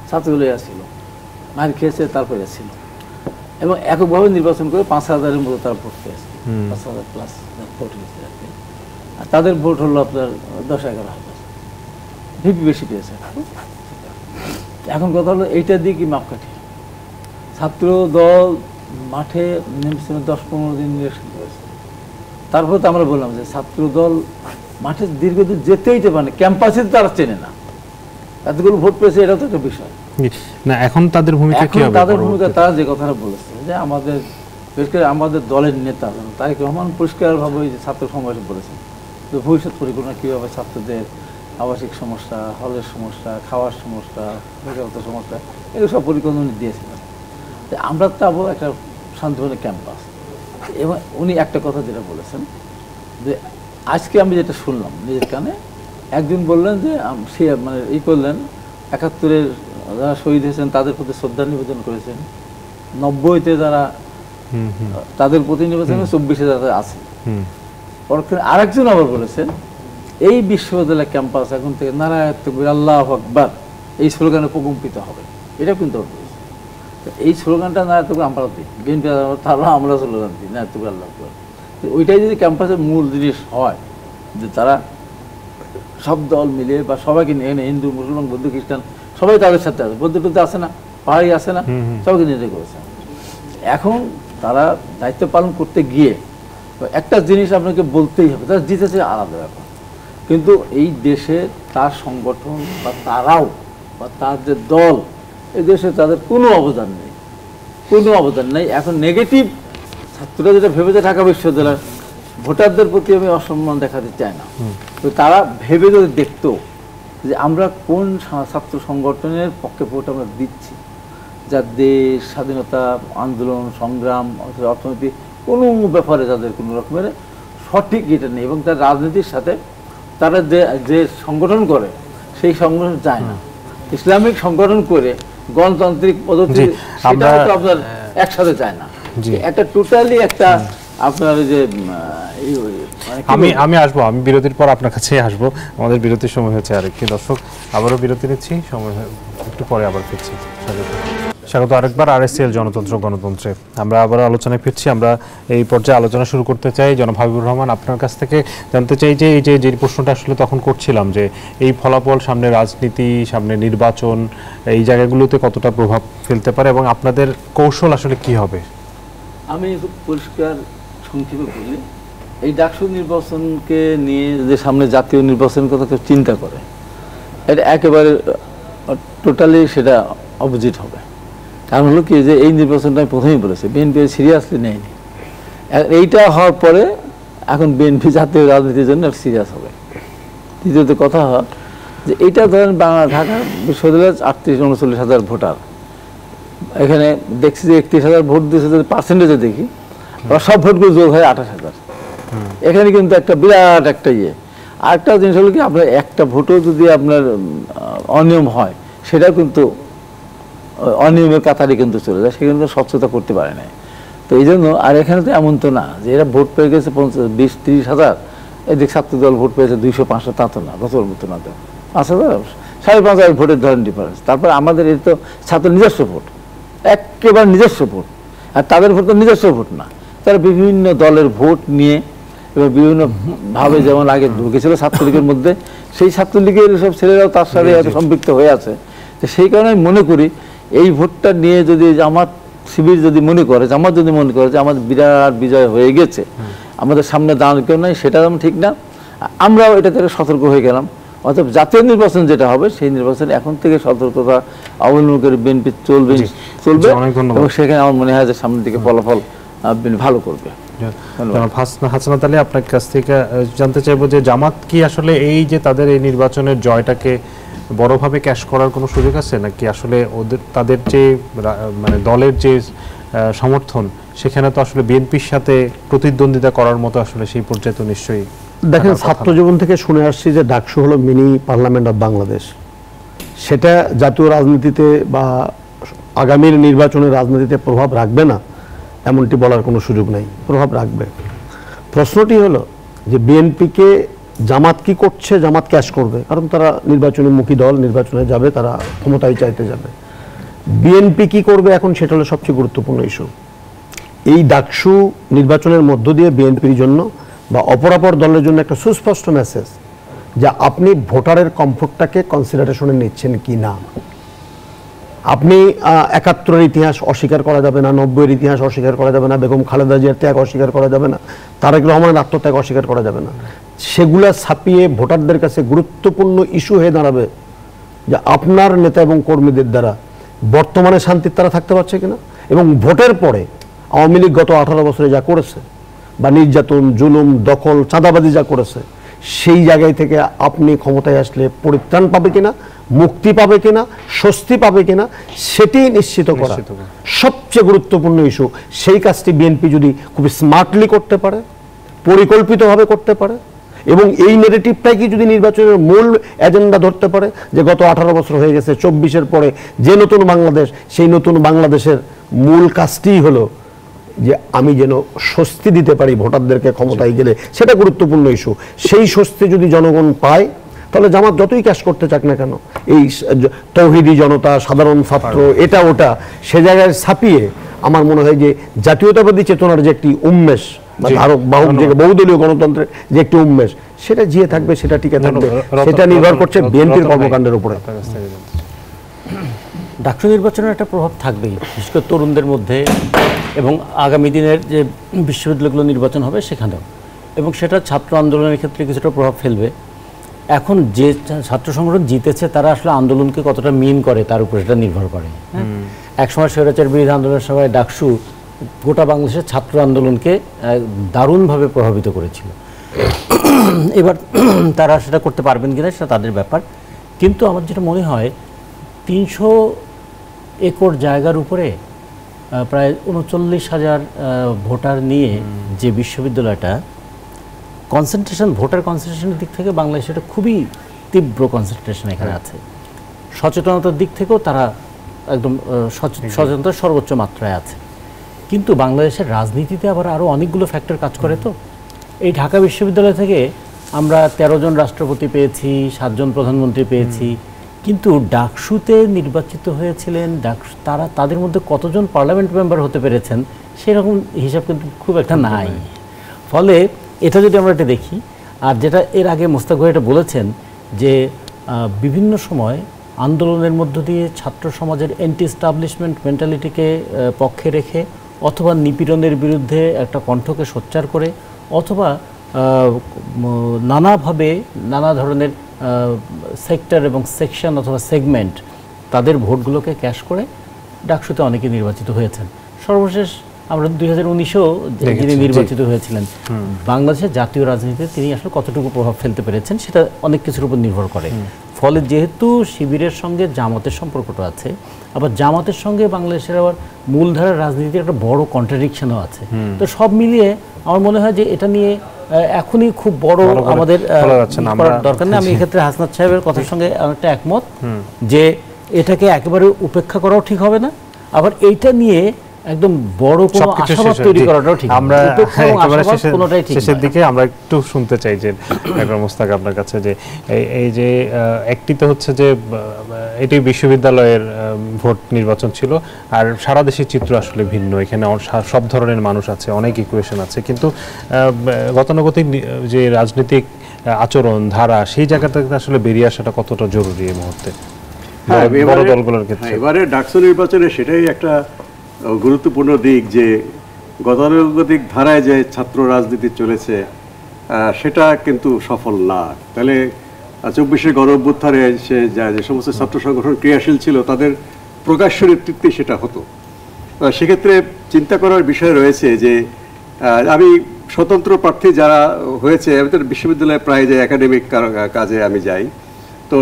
[SPEAKER 5] ছাত্রগুলো আসছিল, মার খেয়েছে, তারপরে আসছিল এবং এককভাবে নির্বাচন করে 5,000-এর মতো তারা ভোট পেয়েছে, 5,000 প্লাস ভোট হয়েছে আর কি। আর তাদের ভোট হলো আপনার 10-11,000, ভিপি বেশি পেয়েছে। এখন কথা হলো এইটা দিয়ে কি মাপকাঠি? ছাত্র দল মাঠে নেমেছিল 10-15 দিন ইলেকশন করেছে, তারপরে তো আমরা বললাম যে ছাত্র দল মাঠে দীর্ঘদিন যেতেই তো পারে, ক্যাম্পাসে তারা চেনে না, এতগুলো ভোট পেয়েছে, এটা তো একটা বিষয়
[SPEAKER 1] না। এখন তাদের ভূমিকা কি হবে?
[SPEAKER 5] তাদের ভূমিকা তারা যে কথাটা বলেছে যে আমাদের দলের নেতা তারেক রহমান পরিষ্কারভাবে যে ছাত্র সমাবেশে বলেছেন যে ভবিষ্যৎ পরিকল্পনা কীভাবে ছাত্রদের আবাসিক সমস্যা, হলের সমস্যা, খাওয়ার সমস্যা, বেকারত্ব সমস্যা, এগুলো সব পরিকল্পনা দিয়েছিলেন। আমরা চাবো একটা শান্তিপূর্ণ ক্যাম্পাস। এবং উনি একটা কথা যেটা বলেছেন যে আজকে আমি যেটা শুনলাম নিজের কানে, একদিন বললেন যে সে মানে করলেন 71-এর যারা শহীদ হয়েছেন তাদের প্রতি শ্রদ্ধা নিবেদন করেছেন, 90-তে যারা তাদের প্রতি নিবেদন, 24-এ যারা আছে। পরক্ষণে আরেকজন আবার বলেছেন এই বিশ্ববিদ্যালয় ক্যাম্পাস এখন থেকে নারায়ণ তাকবীর আল্লাহু আকবার এই স্লোগানে প্রকম্পিত হবে। এটা কিন্তু এই স্লোগানটা নারায়ণ তাকবীর আমরা দিই, বিএনপি তারা আমরা স্লোগান দিই নারায়ণ তাকবীর আল্লাহু আকবার। ওইটাই যদি ক্যাম্পাসের মূল জিনিস হয় যে তারা সব দল মিলে বা সবাইকে নিয়ে, হিন্দু, মুসলমান, বৌদ্ধ, খ্রিস্টান সবাই তাদের সাথে আছে, বৌদ্ধ টুদ্ধ আছে না, পাহাড়ি আছে না, সবাইকে নিয়ে করেছে। এখন তারা দায়িত্ব পালন করতে গিয়ে একটা জিনিস আপনাকে বলতেই হবে, তারা জিতেছে আলাদা ব্যাপার, কিন্তু এই দেশে তার সংগঠন বা তারাও বা তার যে দল, এই দেশে তাদের কোনো অবদান নেই, কোনো অবদান নেই। এখন নেগেটিভ ছাত্ররা যেটা ভেবেছে ঢাকা বিশ্ববিদ্যালয়ের ভোটারদের প্রতি আমি অসম্মান দেখাতে চাই না, তো তারা ভেবে যদি দেখতো যে আমরা কোন ছাত্র সংগঠনের পক্ষে ভোট আমরা দিচ্ছি, যার দেশ স্বাধীনতা আন্দোলন সংগ্রাম অর্থনীতি কোনো ব্যাপারে তাদের কোনো রকমের সঠিক এটা নেই, এবং তার রাজনীতির সাথে তারা যে সংগঠন করে সেই সংগঠন যায় না, ইসলামিক সংগঠন করে গণতান্ত্রিক পদ্ধতি সেটাও তো আপনার একসাথে যায় না, একটা টোটালি একটা আপনার যে
[SPEAKER 1] আমি আসবো, আমি বিরতির পর আপনার কাছে আসবো, আমাদের বিরতির সময় হয়েছে আরেকটি। দর্শক আবারও বিরতি নিচ্ছি, সময় একটু পরে আবার ফিরছি। স্বাগত আরেকবার RSCL জনতন্ত্র গণতন্ত্রে। আমরা আবার আলোচনায় ফিরছি। আমরা এই পর্যায়ে আলোচনা শুরু করতে চাই জনাব হাবিবুর রহমান, আপনার কাছ থেকে জানতে চাই যে এই যে প্রশ্নটা আসলে তখন করছিলাম যে এই ফলাফল সামনে রাজনীতি, সামনে নির্বাচন, এই জায়গাগুলোতে কতটা প্রভাব ফেলতে পারে এবং আপনাদের কৌশল আসলে কি হবে?
[SPEAKER 5] আমি খুব পরিষ্কার সংক্ষেপে বলি, এই ডাকসু নির্বাচনকে নিয়ে যে সামনে জাতীয় নির্বাচনের কথা কেউ চিন্তা করে, এটা একেবারে টোটালি সেটা অপোজিট হবে। কারণ হলো কি যে এই নির্বাচনটা আমি প্রথমেই বলেছি বিএনপি সিরিয়াসলি নেয়নি, এইটা হওয়ার পরে এখন বিএনপি জাতীয় রাজনীতির জন্য সিরিয়াস হবে। দ্বিতীয়ত কথা যে এটা ধরেন ঢাকা বিশ্ববিদ্যালয়ের 38-39 হাজার ভোটার, এখানে দেখছি যে 31,000 ভোট দিয়েছে, যদি পার্সেন্টেজে দেখি সব ভোটগুলো যোগ হয় 28,000। এখানে কিন্তু একটা বিরাট একটা আরেকটা জিনিস হলো কি, আপনার একটা ভোটও যদি আপনার অনিয়ম হয় সেটাও কিন্তু অনিয়মের কাতারে কিন্তু চলে যায়, সেখানে স্বচ্ছতা করতে পারে না। তো এই জন্য, আর এখানে তো এমন তো না যে এরা ভোট পেয়ে গেছে 20-30 হাজার, এদিকে ছাত্রদল ভোট পেয়েছে 200-500, তা তো না, গতর মতো না, তো 5,000 5,500 ভোটের ধরেন ডিফারেন্স। তারপর আমাদের এই তো ছাত্র নিজস্ব ভোট, একেবারে নিজস্ব ভোট, আর তাদের ভোট তো নিজস্ব ভোট না, তারা বিভিন্ন দলের ভোট নিয়ে এবার বিভিন্ন ভাবে, যেমন আগে ঢুকেছিল ছাত্রলীগের মধ্যে, সেই ছাত্রলীগের সব ছেলেরাও তার সাথে সম্পৃক্ত হয়ে আছে। তো সেই কারণে আমি মনে করি এই ভোটটা নিয়ে যদি জামাত শিবির যদি মনে করে, জামাত যদি মনে করে যে আমাদের বিরাট বিজয় হয়ে গেছে, আমাদের সামনে দাঁড়ানো কেউ নাই, সেটা যেমন ঠিক না। আমরাও এটা থেকে সতর্ক হয়ে গেলাম। অর্থাৎ জাতীয় নির্বাচন যেটা হবে, সেই নির্বাচনে এখন থেকে সতর্কতা অবলম্বন করে বিএনপি চলবে, এবং সেখানে আমার মনে হয় যে সামনের দিকে ফলাফল ভালো করবে।
[SPEAKER 1] হাসনাত আলী, আপনার কাছ থেকে জানতে চাইবো যে জামাত কি আসলে এই যে তাদের এই নির্বাচনের জয়টাকে বড়ভাবে ক্যাশ করার কোনো সুযোগ আছে, নাকি আসলে তাদের যে মানে দলের যে সমর্থন, সেখানে তো আসলে বিএনপির সাথে প্রতিদ্বন্দ্বিতা করার মতো আসলে সেই পর্যায়ে তো নিশ্চয়ই।
[SPEAKER 4] দেখেন, ছাত্র জীবন থেকে শুনে আসছি যে ডাকসু হলো মিনি পার্লামেন্ট অফ বাংলাদেশ। সেটা জাতীয় রাজনীতিতে বা আগামীর নির্বাচনের রাজনীতিতে প্রভাব রাখবে না এমনটি বলার কোনো সুযোগ নেই, প্রভাব রাখবে। প্রশ্নটি হলো যে বিএনপিকে জামাত কি করছে, জামাত ক্যাশ করবে, কারণ তারা নির্বাচনী মুখী দল, নির্বাচনে যাবে, তারা ক্ষমতায় চাইতে যাবে। বিএনপি কি করবে এখন, সেটা হলো সবচেয়ে গুরুত্বপূর্ণ ইস্যু। এই ডাকসু নির্বাচনের মধ্য দিয়ে বিএনপির জন্য বা অপরাপর দলের জন্য একটা সুস্পষ্ট মেসেজ যে আপনি ভোটারের কমফোর্টটাকে কনসিডারেশনে নিচ্ছেন কি না। আপনি ৭১-এর ইতিহাস অস্বীকার করা যাবে না, ৯০-এর ইতিহাস অস্বীকার করা যাবে না, বেগম খালেদা জিয়ার ত্যাগ অস্বীকার করা যাবে না, তারেক রহমানের আত্মত্যাগ অস্বীকার করা যাবে না। সেগুলা ছাপিয়ে ভোটারদের কাছে গুরুত্বপূর্ণ ইস্যু হয়ে দাঁড়াবে যে আপনার নেতা এবং কর্মীদের দ্বারা বর্তমানে শান্তির তারা থাকতে পারছে কিনা, এবং ভোটের পরে আওয়ামী লীগ গত 18 বছরে যা করেছে, বা নির্যাতন, জুলুম, দখল, চাঁদাবাজি যা করেছে, সেই জায়গায় থেকে আপনি ক্ষমতায় আসলে পরিত্রাণ পাবে কিনা, মুক্তি পাবে কিনা, স্বস্তি পাবে কিনা, সেটি নিশ্চিত করা সবচেয়ে গুরুত্বপূর্ণ ইস্যু। সেই কাজটি বিএনপি যদি খুব স্মার্টলি করতে পারে, পরিকল্পিতভাবে করতে পারে, এবং এই নেগেটিভটাই কি যদি নির্বাচনের মূল এজেন্ডা ধরতে পারে যে গত 18 বছর হয়ে গেছে, 24-এর পরে যে নতুন বাংলাদেশ, সেই নতুন বাংলাদেশের মূল কাজটিই হলো যে আমি যেন স্বস্তি দিতে পারি ভোটারদেরকে ক্ষমতায় গেলে, সেটা গুরুত্বপূর্ণ ইস্যু। সেই স্বস্তি যদি জনগণ পায়, তাহলে জামাত যতই ক্যাশ করতে চাক না কেন, এই তৌহিদি জনতা, সাধারণ ছাত্র, এটা ওটা, সে জায়গায় ছাপিয়ে আমার মনে হয় যে জাতীয়তাবাদী চেতনার যে একটি উন্মেষ, ধারক বাহক, যে বহুদলীয় গণতন্ত্রের যে একটি উন্মেষ, সেটা জিয়ে থাকবে, সেটা টিকে থাকবে, সেটা নির্ভর করছে বিএনপির কর্মকাণ্ডের উপরে।
[SPEAKER 3] ডাকসু নির্বাচনের একটা প্রভাব থাকবেই, বিশেষ করে তরুণদের মধ্যে, এবং আগামী দিনের যে বিশ্ববিদ্যালয়গুলো নির্বাচন হবে সেখানেও, এবং সেটা ছাত্র আন্দোলনের ক্ষেত্রে কিছুটা প্রভাব ফেলবে। এখন যে ছাত্র সংগঠন জিতেছে তারা আসলে আন্দোলনকে কতটা মিন করে তার উপর সেটা নির্ভর করে। একসময় স্বৈরাচার বিরোধী আন্দোলনের সময় ডাকসু গোটা বাংলাদেশের ছাত্র আন্দোলনকে দারুণভাবে প্রভাবিত করেছিল। এবার তারা সেটা করতে পারবেন কিনা সেটা তাদের ব্যাপার, কিন্তু আমার যেটা মনে হয় 300 একর জায়গার উপরে প্রায় 39,000 ভোটার নিয়ে যে বিশ্ববিদ্যালয়টা, কনসেন্ট্রেশন, ভোটার কনসেন্ট্রেশনের দিক থেকে বাংলাদেশে এটা খুবই তীব্র কনসেন্ট্রেশন এখানে আছে। সচেতনতার দিক থেকেও তারা একদম সচেতনতার সর্বোচ্চ মাত্রায় আছে। কিন্তু বাংলাদেশের রাজনীতিতে আবার আরও অনেকগুলো ফ্যাক্টর কাজ করে। তো এই ঢাকা বিশ্ববিদ্যালয় থেকে আমরা 13 জন রাষ্ট্রপতি পেয়েছি, 7 জন প্রধানমন্ত্রী পেয়েছি, কিন্তু ডাকসুতে নির্বাচিত হয়েছিলেন তারা, তাদের মধ্যে কতজন পার্লামেন্ট মেম্বার হতে পেরেছেন সেরকম হিসাব কিন্তু খুব একটা নাই। ফলে এটা যদি আমরা এটা দেখি, আর যেটা এর আগে মোস্তাক ভাই এটা বলেছেন যে বিভিন্ন সময় আন্দোলনের মধ্য দিয়ে ছাত্র সমাজের অ্যান্টি এস্টাবলিশমেন্ট মেন্টালিটিকে পক্ষে রেখে, অথবা নিপীড়নের বিরুদ্ধে একটা কণ্ঠকে সোচ্চার করে, অথবা নানাভাবে নানা ধরনের সেক্টর এবং সেকশন অথবা সেগমেন্ট তাদের ভোটগুলোকে ক্যাশ করে ডাকসুতে অনেকে নির্বাচিত হয়েছেন। সর্বশেষ আমরা 2019-এও যিনি নির্বাচিত হয়েছিলেন, বাংলাদেশের জাতীয় রাজনীতিতে তিনি আসলে কতটুকু প্রভাব ফেলতে পেরেছেন সেটা অনেক কিছুর উপর নির্ভর করে। ফলে যেহেতু শিবিরের সঙ্গে জামাতের সম্পর্কটা আছে, আবার জামাতের সঙ্গে বাংলাদেশের আবার মূলধারার রাজনীতির একটা বড় কন্ট্রাডিকশনও আছে। তো সব মিলিয়ে আমার মনে হয় যে এটা নিয়ে এখনই খুব বড় আমাদের দরকার নেই। আমি এক্ষেত্রে হাসনাত সাহেবের কথার সঙ্গে অনেকটা একমত যে এটাকে একেবারে উপেক্ষা করাও ঠিক হবে না, আবার এইটা নিয়ে একদম বড় কোনো আশাবাদ তৈরি করাটাও ঠিক।
[SPEAKER 1] আমরা একেবারে শেষের দিকে আমরা একটু শুনতে চাই যে ডক্টর মোস্তাক আপনার কাছে যে এই যে একটি তো হচ্ছে যে এটি বিশ্ববিদ্যালয়ের ভোট নির্বাচন ছিল, আর সারা দেশের চিত্র আসলে ভিন্ন। এখানে সব ধরনের মানুষ আছে, অনেক ইকুয়েশন আছে, কিন্তু গতানুগতিক যে রাজনৈতিক আচরণ ধারা সেই জায়গা থেকে আসলে বেরিয়ে আসাটা কতটা জরুরি এই মুহূর্তে বড় দলগুলোর ক্ষেত্রে।
[SPEAKER 2] এবারে ডাকসু নির্বাচনে সেটাই একটা গুরুত্বপূর্ণ দিক যে গতানুগতিক ধারায় যে ছাত্র রাজনীতি চলেছে সেটা কিন্তু সফল না। তাহলে 24শে গণঅভ্যুত্থানে সে যে সমস্ত ছাত্র সংগঠন ক্রিয়াশীল ছিল তাদের প্রকাশ্য নেতৃত্বে সেটা হতো। সেক্ষেত্রে চিন্তা করার বিষয় রয়েছে যে আমি স্বতন্ত্র প্রার্থী যারা হয়েছে, আমি তো বিশ্ববিদ্যালয়ে প্রায় যে একাডেমিক কাজে আমি যাই, তো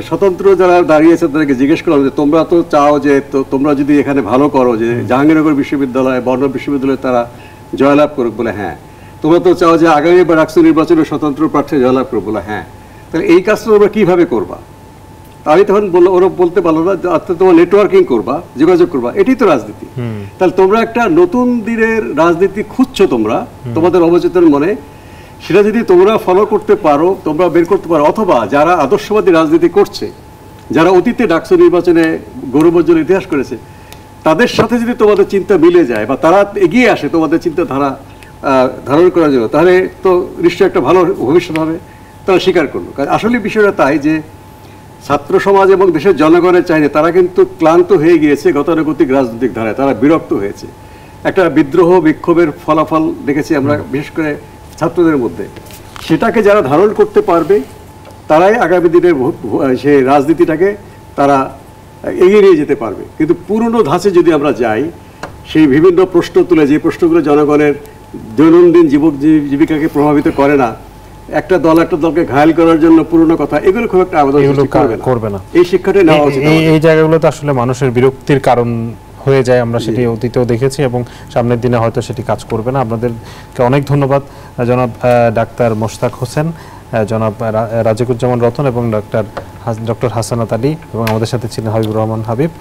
[SPEAKER 2] স্বতন্ত্র যারা দাঁড়িয়েছে তাদেরকে জিজ্ঞেস করলাম যে তোমরা তো চাও যে তোমরা যদি এখানে ভালো করো, যে জাহাঙ্গীরনগর বিশ্ববিদ্যালয়, বর্ণ বিশ্ববিদ্যালয়ে তারা জয়লাভ করুক, বলে হ্যাঁ। তোমরা তো চাও যে আগামী বা ডাকসু নির্বাচনে স্বতন্ত্র প্রার্থী জয়লাভ করুক, বলে হ্যাঁ। তাহলে এই কাজটা তোমরা কীভাবে করবা? আমি তখন ওরা বলতে পারলো না, তোমার নেটওয়ার্কিং করবা, যোগাযোগ করবা, এটাই তো রাজনীতি। তাহলে তোমরা একটা নতুন দিনের রাজনীতি খুঁজছো তোমরা তোমাদের অবচেতন মনে, সেটা যদি তোমরা ফলো করতে পারো, তোমরা বের করতে পারো, অথবা যারা আদর্শবাদী রাজনীতি করছে, যারা অতীতে ডাকসু নির্বাচনে গৌরবোজ্জ্বল ইতিহাস করেছে, তাদের সাথে যদি তোমাদের চিন্তা মিলে যায় বা তারা এগিয়ে আসে তোমাদের চিন্তাধারা ধারণ করার জন্য, তাহলে তো নিশ্চয়ই একটা ভালো ভবিষ্যৎ হবে। তারা স্বীকার করলো। কারণ আসলে বিষয়টা তাই যে ছাত্র সমাজ এবং দেশের জনগণের চাইলে তারা কিন্তু ক্লান্ত হয়ে গিয়েছে গতানুগতিক রাজনৈতিক ধারায়, তারা বিরক্ত হয়েছে। একটা বিদ্রোহ বিক্ষোভের ফলাফল দেখেছি আমরা বিশেষ করে ছাত্রদের মধ্যে। সেটাকে যারা ধারণ করতে পারবে তারাই আগামী দিনে সেই রাজনীতিটাকে তারা এগিয়ে নিয়ে যেতে পারবে। কিন্তু পুরনো ধাঁচে যদি আমরা যাই, সেই বিভিন্ন প্রশ্ন তুলে, যে প্রশ্নগুলো জনগণের দৈনন্দিন জীবিকাকে প্রভাবিত করে না, একটা দল একটা দলকে ঘায়াল করার জন্য পুরনো কথা, এগুলো খুব একটা আবেদন করবে না। এই শিক্ষাটা নেওয়া উচিত।
[SPEAKER 1] এই জায়গাগুলোতে আসলে মানুষের বিরক্তির কারণ হয়ে যায়, আমরা সেটি অতীতেও দেখেছি এবং সামনের দিনে হয়তো সেটি কাজ করবে না। আপনাদেরকে অনেক ধন্যবাদ জনাব ডাক্তার মোশতাক হোসেন, জনাব রাজিকুজ্জামান রতন এবং ডক্টর হাসানাত আলী, এবং আমাদের সাথে ছিলেন হাবিবুর রহমান হাবিব।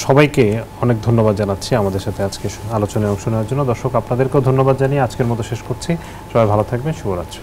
[SPEAKER 1] সবাইকে অনেক ধন্যবাদ জানাচ্ছি আমাদের সাথে আজকে আলোচনায় অংশ নেওয়ার জন্য। দর্শক, আপনাদেরকেও ধন্যবাদ জানিয়ে আজকের মতো শেষ করছি। সবাই ভালো থাকবেন। শুভরাত্রি।